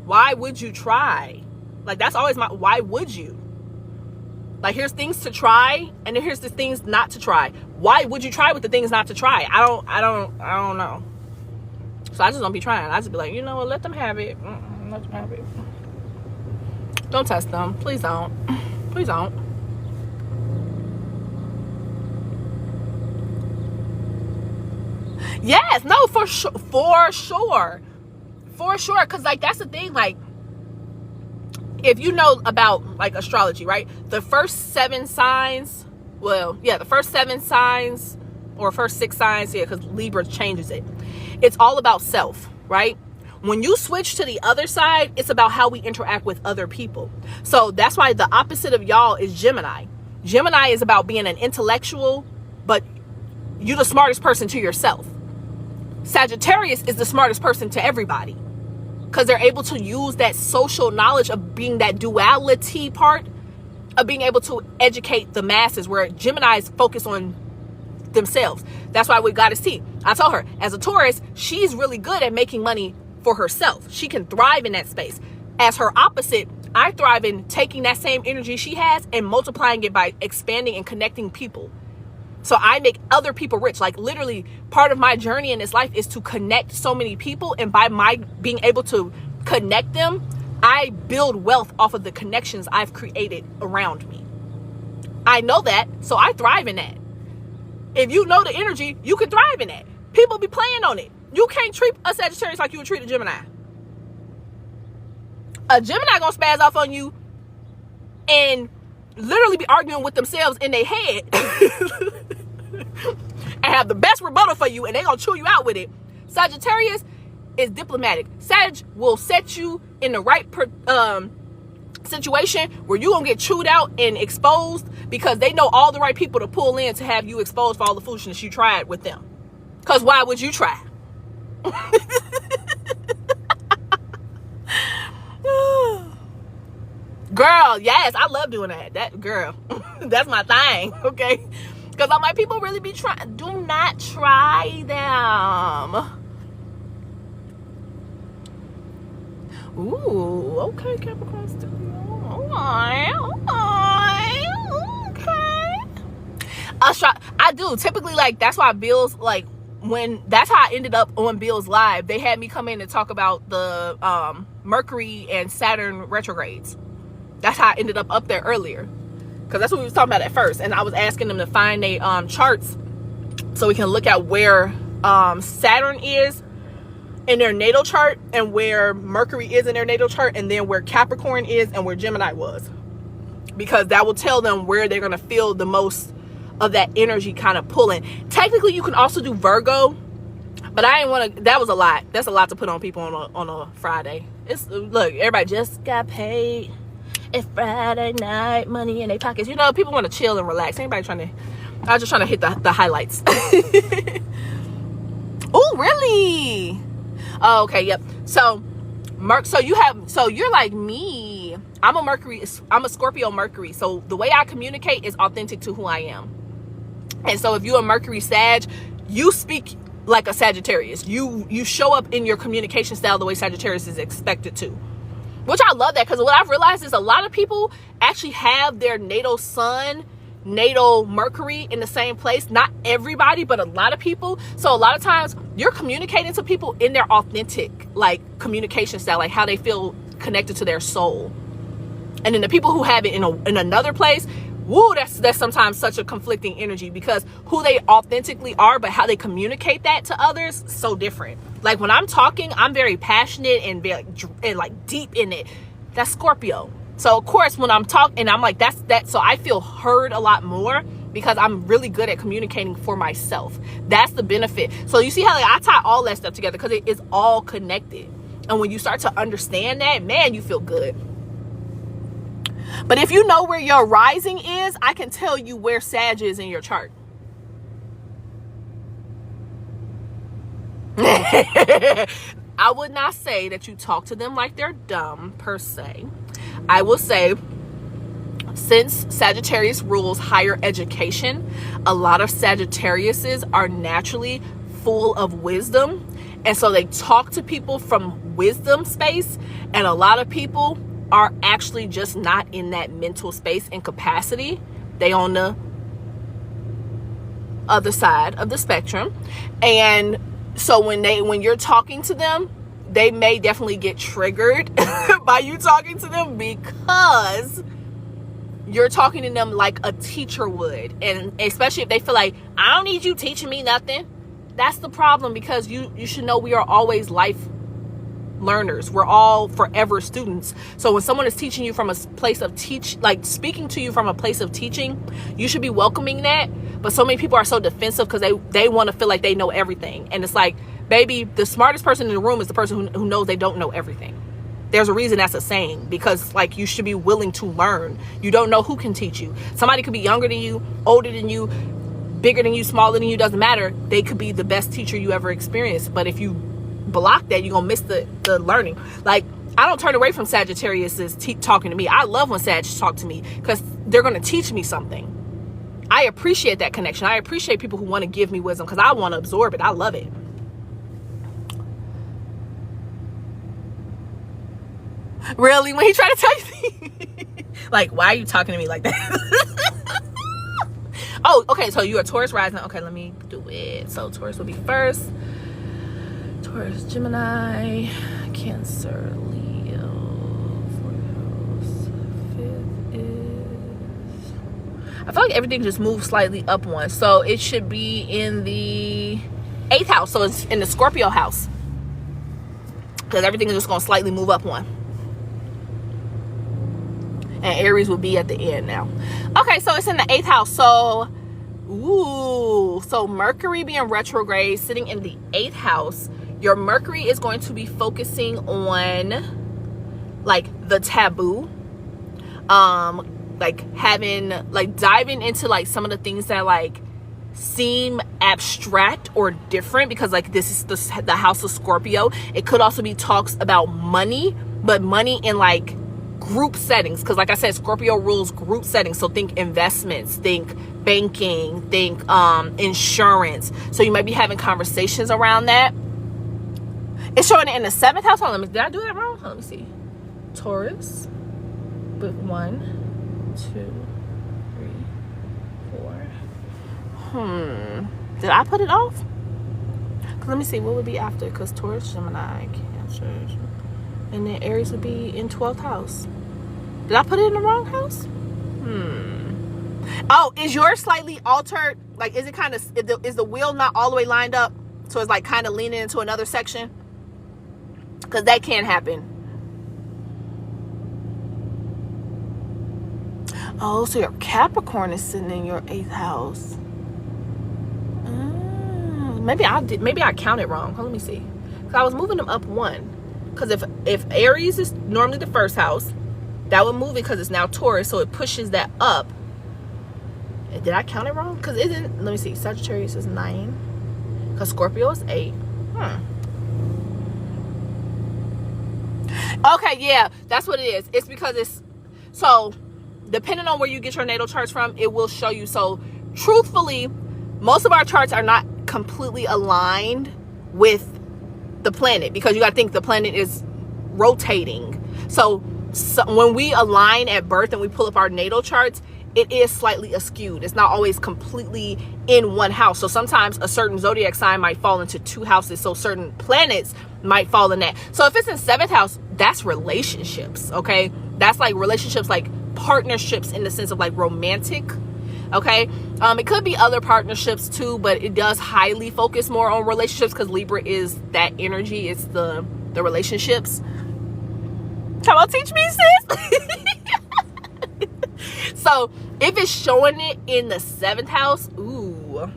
Why would you try? Like, that's always my, why would you? Like, here's things to try, and then here's the things not to try. Why would you try with the things not to try? I don't know. So I just don't be trying. I just be like, you know what, let them have it. Let them have it. Don't test them. Please don't. Please don't. Yes, no, for sure. Because like that's the thing, like if you know about like astrology, right? The first 7 signs, the first 7 signs or first 6 signs, because Libra changes it. It's all about self, right? When you switch to the other side, it's about how we interact with other people. So that's why the opposite of y'all is Gemini. Gemini is about being an intellectual, but you're the smartest person to yourself. Sagittarius is the smartest person to everybody, because they're able to use that social knowledge of being that duality part of being able to educate the masses, where Geminis focus on themselves. That's why with Goddess T, I told her, as a Taurus, she's really good at making money for herself. She can thrive in that space. As her opposite, I thrive in taking that same energy she has and multiplying it by expanding and connecting people. So I make other people rich. Like literally part of my journey in this life is to connect so many people. And by my being able to connect them, I build wealth off of the connections I've created around me. I know that, so I thrive in that. If you know the energy, you can thrive in that. People be playing on it. You can't treat a Sagittarius like you would treat a Gemini. A Gemini gonna spaz off on you and literally be arguing with themselves in their head and have the best rebuttal for you, and they gonna chew you out with it. Sagittarius is diplomatic. Sag will set you in the right situation where you gonna get chewed out and exposed, because they know all the right people to pull in to have you exposed for all the foolishness you tried with them. Because why would you try? Girl, yes, I love doing that. That girl, that's my thing, okay? Because I'm like, people really be trying. Do not try them. Ooh, okay, Capricorn Studio. Okay. I do typically, like, that's why Bill's, like, that's how I ended up on Bill's Live. They had me come in and talk about the Mercury and Saturn retrogrades. That's how I ended up there earlier, because that's what we was talking about at first. And I was asking them to find their charts so we can look at where Saturn is in their natal chart and where Mercury is in their natal chart, and then where Capricorn is and where Gemini was, because that will tell them where they're going to feel the most of that energy kind of pulling. Technically, you can also do Virgo, but I didn't want to. That was a lot. That's a lot to put on people on a Friday. Look, everybody just got paid. It's Friday night, money in their pockets. You know, people want to chill and relax. Anybody trying to? I was just trying to hit the highlights. Oh, really? Oh, okay, yep. So you're like me. I'm a Scorpio Mercury. So the way I communicate is authentic to who I am. And so if you're a Mercury Sag, you speak like a Sagittarius. You show up in your communication style the way Sagittarius is expected to. Which I love that, because what I've realized is a lot of people actually have their natal sun, natal Mercury in the same place. Not everybody, but a lot of people. So a lot of times you're communicating to people in their authentic, like, communication style, like how they feel connected to their soul. And then the people who have it in another place, woo, that's sometimes such a conflicting energy, because who they authentically are, but how they communicate that to others, so different. Like when I'm talking, I'm very passionate and very like deep in it. That's Scorpio. So of course when I'm talking, I'm like, that. So I feel heard a lot more because I'm really good at communicating for myself. That's the benefit. So you see how like I tie all that stuff together because it is all connected. And when you start to understand that, man, you feel good. But if you know where your rising is, I can tell you where Sag is in your chart. I would not say that you talk to them like they're dumb per se. I will say, since Sagittarius rules higher education, a lot of Sagittariuses are naturally full of wisdom. And so they talk to people from wisdom space. And a lot of people are actually just not in that mental space and capacity. They on the other side of the spectrum. And so when you're talking to them, they may definitely get triggered by you talking to them, because you're talking to them like a teacher would. And especially if they feel like, I don't need you teaching me nothing. That's the problem, because you should know we are always life learners. We're all forever students. So when someone is teaching you from a place of speaking to you from a place of teaching, you should be welcoming that. But so many people are so defensive because they want to feel like they know everything. And it's like, baby, the smartest person in the room is the person who knows they don't know everything. There's a reason that's a saying, because like you should be willing to learn. You don't know who can teach you. Somebody could be younger than you, older than you, bigger than you, smaller than you, doesn't matter. They could be the best teacher you ever experienced. But if you block that, you're gonna miss the learning. Like, I don't turn away from Sagittarius talking to me. I love when Sag talk to me because they're gonna teach me something. I appreciate that connection. I appreciate people who want to give me wisdom because I want to absorb it. I love it. Really? When he tried to tell you, like, why are you talking to me like that? Oh, okay. So you're a Taurus rising. Okay, let me do it. So Taurus will be first. Taurus, Gemini, Cancer, Leo. Fifth is, I feel like everything just moves slightly up one. So it should be in the 8th house. So it's in the Scorpio house, because everything is just going to slightly move up one. And Aries will be at the end now. Okay, so it's in the 8th house. So, so Mercury being retrograde, sitting in the 8th house, your Mercury is going to be focusing on like the taboo, like diving into like some of the things that like seem abstract or different, because like this is the house of Scorpio. It could also be talks about money, but money in like group settings, because like I said, Scorpio rules group settings. So think investments, think banking, think insurance. So you might be having conversations around that. It's showing it in the 7th house. Hold on, did I do that wrong? Let me see. Taurus with 1, 2, 3, 4. Did I put it off? Let me see what would be after, because Taurus, Gemini, Cancer, and then Aries would be in 12th house. Did I put it in the wrong house? Oh, is yours slightly altered? Like, is it kind of, is the wheel not all the way lined up? So it's like kind of leaning into another section? Because that can happen. Oh, so your Capricorn is sitting in your 8th house. Maybe I counted wrong. Let me see. Because I was moving them up one. Because if Aries is normally the 1st house, that would move it because it's now Taurus, so it pushes that up. Did I count it wrong? Because isn't, let me see, Sagittarius is 9, because Scorpio is 8. Okay, yeah, that's what it is. It's because it's, so depending on where you get your natal charts from, it will show you. So truthfully, most of our charts are not completely aligned with the planet, because you got to think the planet is rotating. So when we align at birth and we pull up our natal charts, it is slightly askewed. It's not always completely in one house. So sometimes a certain zodiac sign might fall into 2 houses. So certain planets might fall in that. So if it's in 7th house, that's relationships, okay? That's like relationships, like partnerships in the sense of like romantic. Okay, it could be other partnerships too, but it does highly focus more on relationships because Libra is that energy. It's the relationships. Come on, teach me, sis. So if it's showing it in the 7th house, ooh,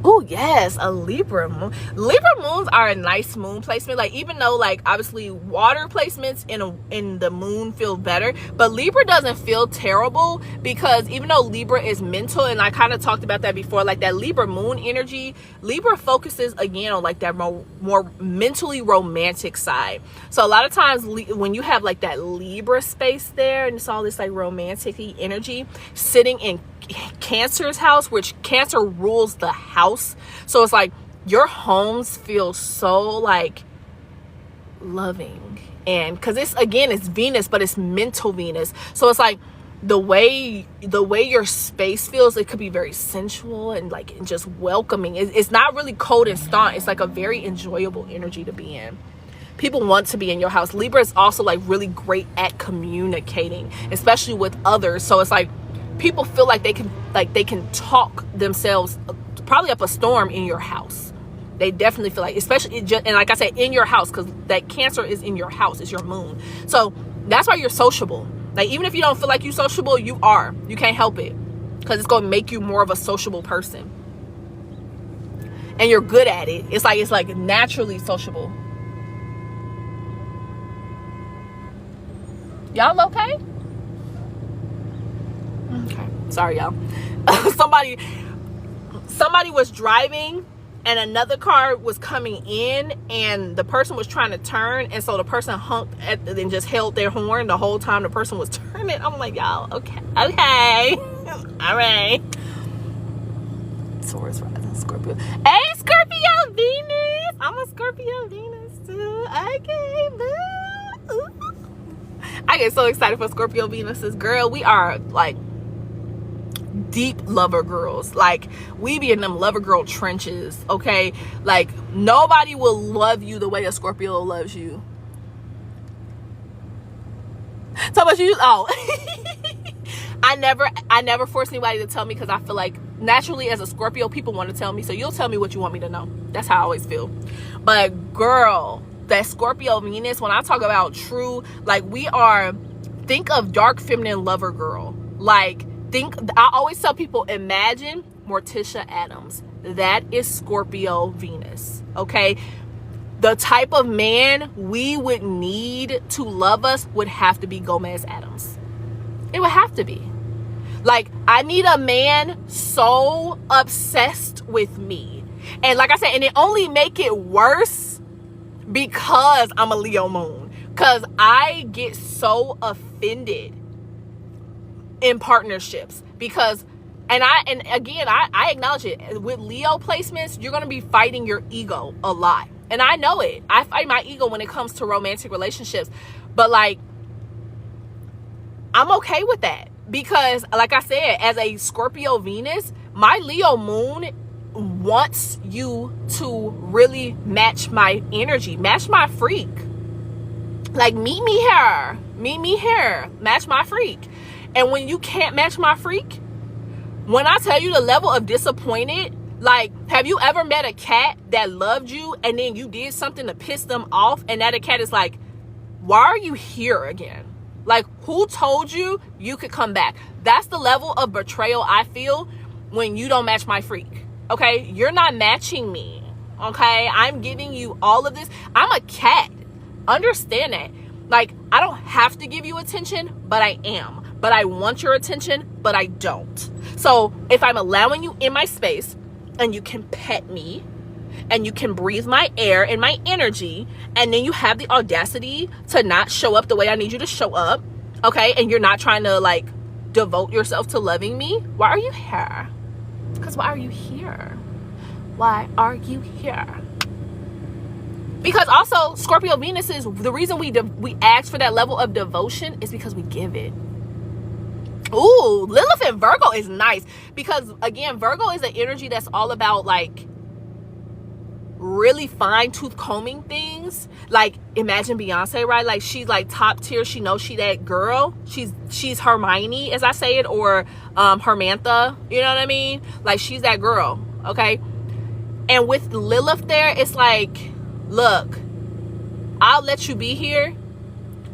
oh yes, a Libra moon. Libra moons are a nice moon placement. Like, even though like obviously water placements in the moon feel better, but Libra doesn't feel terrible, because even though Libra is mental, and I kind of talked about that before, like that Libra moon energy, Libra focuses again on like that more mentally romantic side. So a lot of times when you have like that Libra space there and it's all this like romantic energy sitting in Cancer's house, which Cancer rules the house, so it's like your homes feel so like loving, and because it's Venus, but it's mental Venus, so it's like the way your space feels, it could be very sensual and like just welcoming. It's not really cold and staunch. It's like a very enjoyable energy to be in. People want to be in your house. Libra is also like really great at communicating, especially with others, so it's like people feel like they can talk themselves probably up a storm in your house. They definitely feel like, especially and like I said, in your house, because that Cancer is in your house, it's your moon, so that's why you're sociable. Like, even if you don't feel like you're sociable, you are. You can't help it, because it's going to make you more of a sociable person, and you're good at it. It's like naturally sociable. Y'all okay? Okay, sorry y'all. somebody was driving and another car was coming in, and the person was trying to turn, and so the person honked and just held their horn the whole time the person was turning. I'm like, y'all, okay all right. Taurus rising, Scorpio. Hey, Scorpio Venus. I'm a Scorpio Venus too. Okay, boo. Ooh. I get so excited for Scorpio Venuses. Girl, we are like deep lover girls. Like, we be in them lover girl trenches, okay? Like, nobody will love you the way a Scorpio loves you. So much you, oh. I never force anybody to tell me, because I feel like naturally as a Scorpio, people want to tell me, so you'll tell me what you want me to know. That's how I always feel. But girl, that Scorpio Venus, when I talk about true, like, think of dark feminine lover girl. Like, I always tell people, imagine Morticia Adams. That is Scorpio Venus, okay? The type of man we would need to love us would have to be Gomez Adams. It would have to be. Like, I need a man so obsessed with me. And like I said, and it only make it worse because I'm a Leo moon. Because I get so offended in partnerships, because and again I acknowledge it, with Leo placements you're going to be fighting your ego a lot, and I know it. I fight my ego when it comes to romantic relationships, but like, I'm okay with that, because like I said, as a Scorpio Venus, my Leo moon wants you to really match my energy, match my freak. Like, meet me here, match my freak. And when you can't match my freak, when I tell you the level of disappointed, like, have you ever met a cat that loved you and then you did something to piss them off, and that a cat is like, why are you here again? Like, who told you you could come back? That's the level of betrayal I feel when you don't match my freak, okay? You're not matching me, okay? I'm giving you all of this. I'm a cat. Understand that. Like, I don't have to give you attention, but I am. But I want your attention, but I don't. So if I'm allowing you in my space, and you can pet me, and you can breathe my air and my energy, and then you have the audacity to not show up the way I need you to show up, okay? And you're not trying to like devote yourself to loving me, why are you here? Because why are you here? Why are you here? Because also, Scorpio Venus is the reason we ask for that level of devotion is because we give it. Ooh, Lilith and Virgo is nice, because again, Virgo is an energy that's all about like really fine tooth combing things. Like, imagine Beyonce, right? Like, she's like top tier. She knows she that girl. She's Hermione, as I say it, or Hermantha. You know what I mean? Like, she's that girl. Okay. And with Lilith there, it's like, look, I'll let you be here,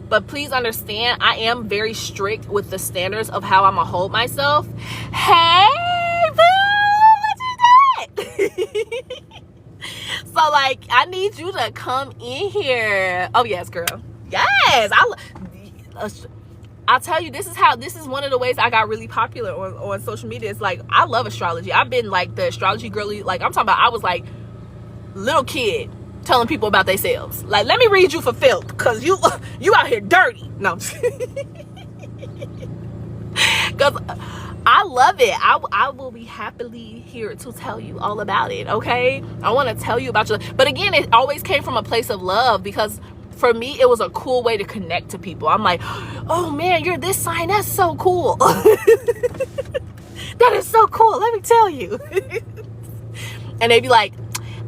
but please understand, I am very strict with the standards of how I'm gonna hold myself. Hey, boo, what you did? So, like, I need you to come in here. Oh, yes, girl. Yes. I'll tell you, this is one of the ways I got really popular on social media. It's like, I love astrology. I've been like the astrology girly. Like, I'm talking about, I was like little kid telling people about themselves. Like, let me read you for filth, because you out here dirty. No. Because I love it. I will be happily here to tell you all about it, okay? I want to tell you about you. But again, it always came from a place of love, because for me, it was a cool way to connect to people. I'm like, oh man, you're this sign. That's so cool. That is so cool. Let me tell you. And they'd be like,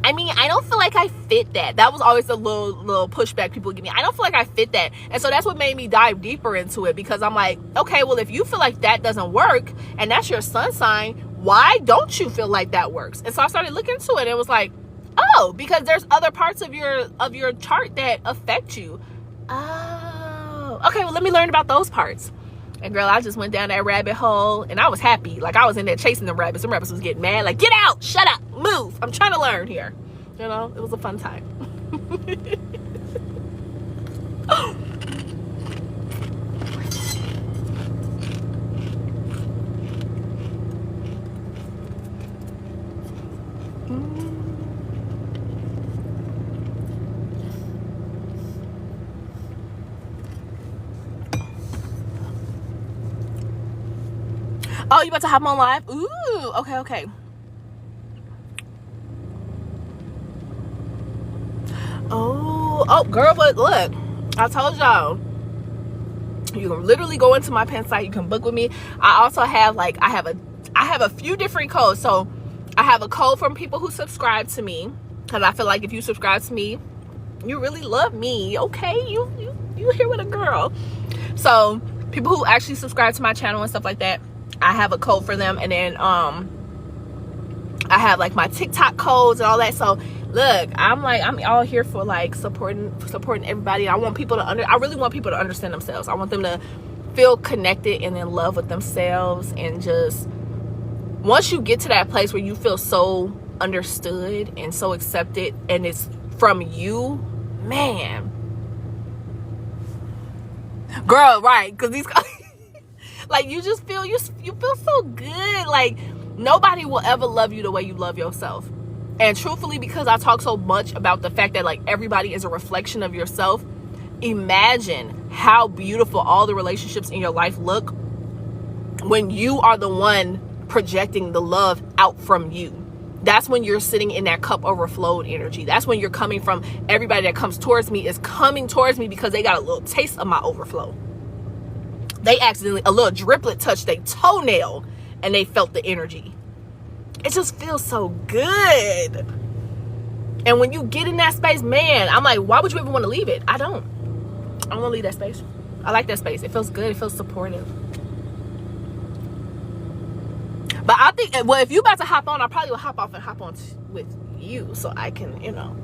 I mean, I don't feel like I fit that. That was always a little pushback people give me. I don't feel like I fit that. And so that's what made me dive deeper into it, because I'm like, okay, well, if you feel like that doesn't work and that's your sun sign, why don't you feel like that works? And so I started looking into it, and it was like, oh, because there's other parts of your chart that affect you. Oh, okay, well, let me learn about those parts. And girl, I just went down that rabbit hole, and I was happy. Like, I was in there chasing them rabbits. Some rabbits was getting mad. Like, get out, shut up, move. I'm trying to learn here. You know, it was a fun time. Oh, you about to hop on live? Ooh, okay. Oh, girl, but look, I told y'all, you can literally go into my pen site. You can book with me. I also have I have a few different codes. So I have a code from people who subscribe to me, because I feel like if you subscribe to me, you really love me. Okay, you here with a girl. So people who actually subscribe to my channel and stuff like that, I have a code for them. And then I have like my TikTok codes and all that. So look, I'm all here for like supporting everybody. I want people to I really want people to understand themselves. I want them to feel connected and in love with themselves, and just once you get to that place where you feel so understood and so accepted, and it's from you, man, girl, right? Because these like, you just feel you feel so good. Like, nobody will ever love you the way you love yourself. And truthfully, because I talk so much about the fact that like everybody is a reflection of yourself, imagine how beautiful all the relationships in your life look when you are the one projecting the love out from you. That's when you're sitting in that cup overflowed energy. That's when you're coming from, everybody that comes towards me is coming towards me because they got a little taste of my overflow. They accidentally, a little driplet touched their toenail and they felt the energy. It just feels so good. And when you get in that space, man, I'm like, why would you ever want to leave it? I don't want to leave that space. I like that space. It feels good. It feels supportive. But I think, well, if you about to hop on, I probably will hop off and hop on with you so I can, you know.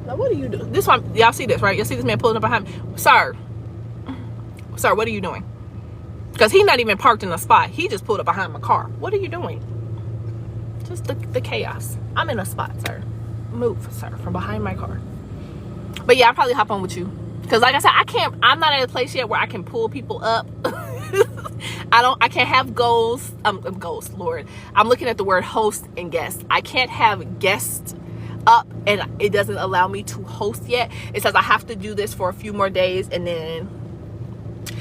Now, what are you doing? This one, y'all see this, right? Y'all see this man pulling up behind me? Sir, what are you doing? Because he's not even parked in a spot. He just pulled up behind my car. What are you doing? Just the chaos. I'm in a spot, sir. Move, sir, from behind my car. But yeah, I'll probably hop on with you. Because like I said, I'm not at a place yet where I can pull people up. I can't have goals. Ghosts, Lord. I'm looking at the word host and guest. I can't have guests up and it doesn't allow me to host yet. It says I have to do this for a few more days, and then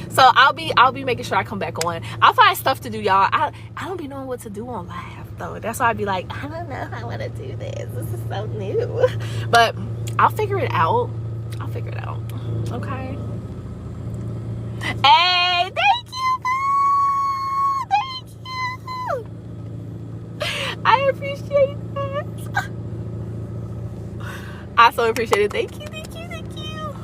so I'll be making sure I come back on. I'll find stuff to do, y'all. I don't be knowing what to do on live though. That's why I'd be like, I don't know if I want to do this. This is so new. But I'll figure it out. Okay. Hey, thank you. Thank you. I appreciate that. so appreciate it. Thank you, thank you, thank you.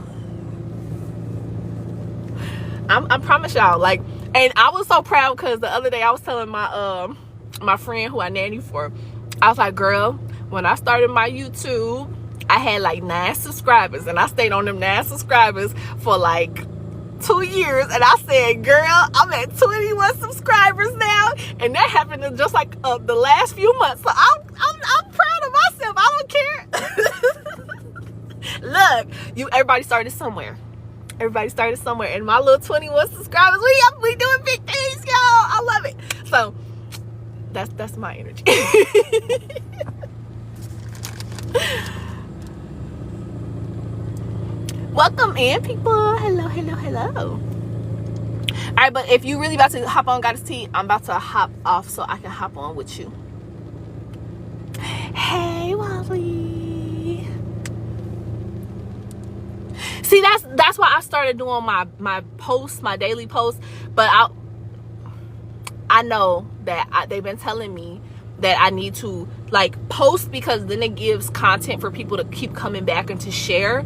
I promise y'all, like, and I was so proud because the other day I was telling my my friend who I nanny for, I was like, girl, when I started my YouTube, I had like 9 subscribers, and I stayed on them 9 subscribers for like 2 years, and I said, girl, I'm at 21 subscribers now, and that happened in just like the last few months. So I'm proud of myself. I don't care. Look, everybody started somewhere. Everybody started somewhere, and my little 21 subscribers, we doing big things, y'all. I love it. So that's my energy. Welcome in, people. Hello, hello, hello. All right, but if you really about to hop on Goddess T, I'm about to hop off so I can hop on with you. Hey, Wally. See, that's why I started doing my posts, my daily posts. But I know that they've been telling me that I need to like post, because then it gives content for people to keep coming back and to share.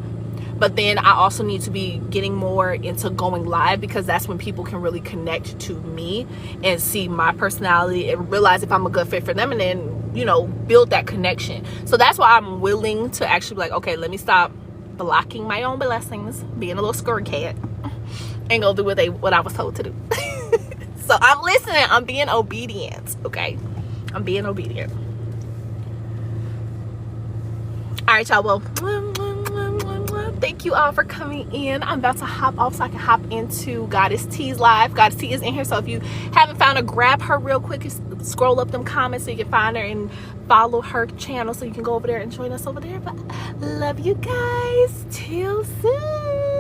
But then I also need to be getting more into going live, because that's when people can really connect to me and see my personality and realize if I'm a good fit for them, and then, you know, build that connection. So that's why I'm willing to actually be like, okay, let me stop blocking my own blessings, being a little scared cat, and go do what I was told to do. So I'm listening. I'm being obedient. Okay, I'm being obedient. All right, y'all. Well, thank you all for coming in. I'm about to hop off so I can hop into Goddess T's live. Goddess T is in here, so if you haven't found her, grab her real quick. Scroll up them comments so you can find her and follow her channel so you can go over there and join us over there. But love you guys. Till soon.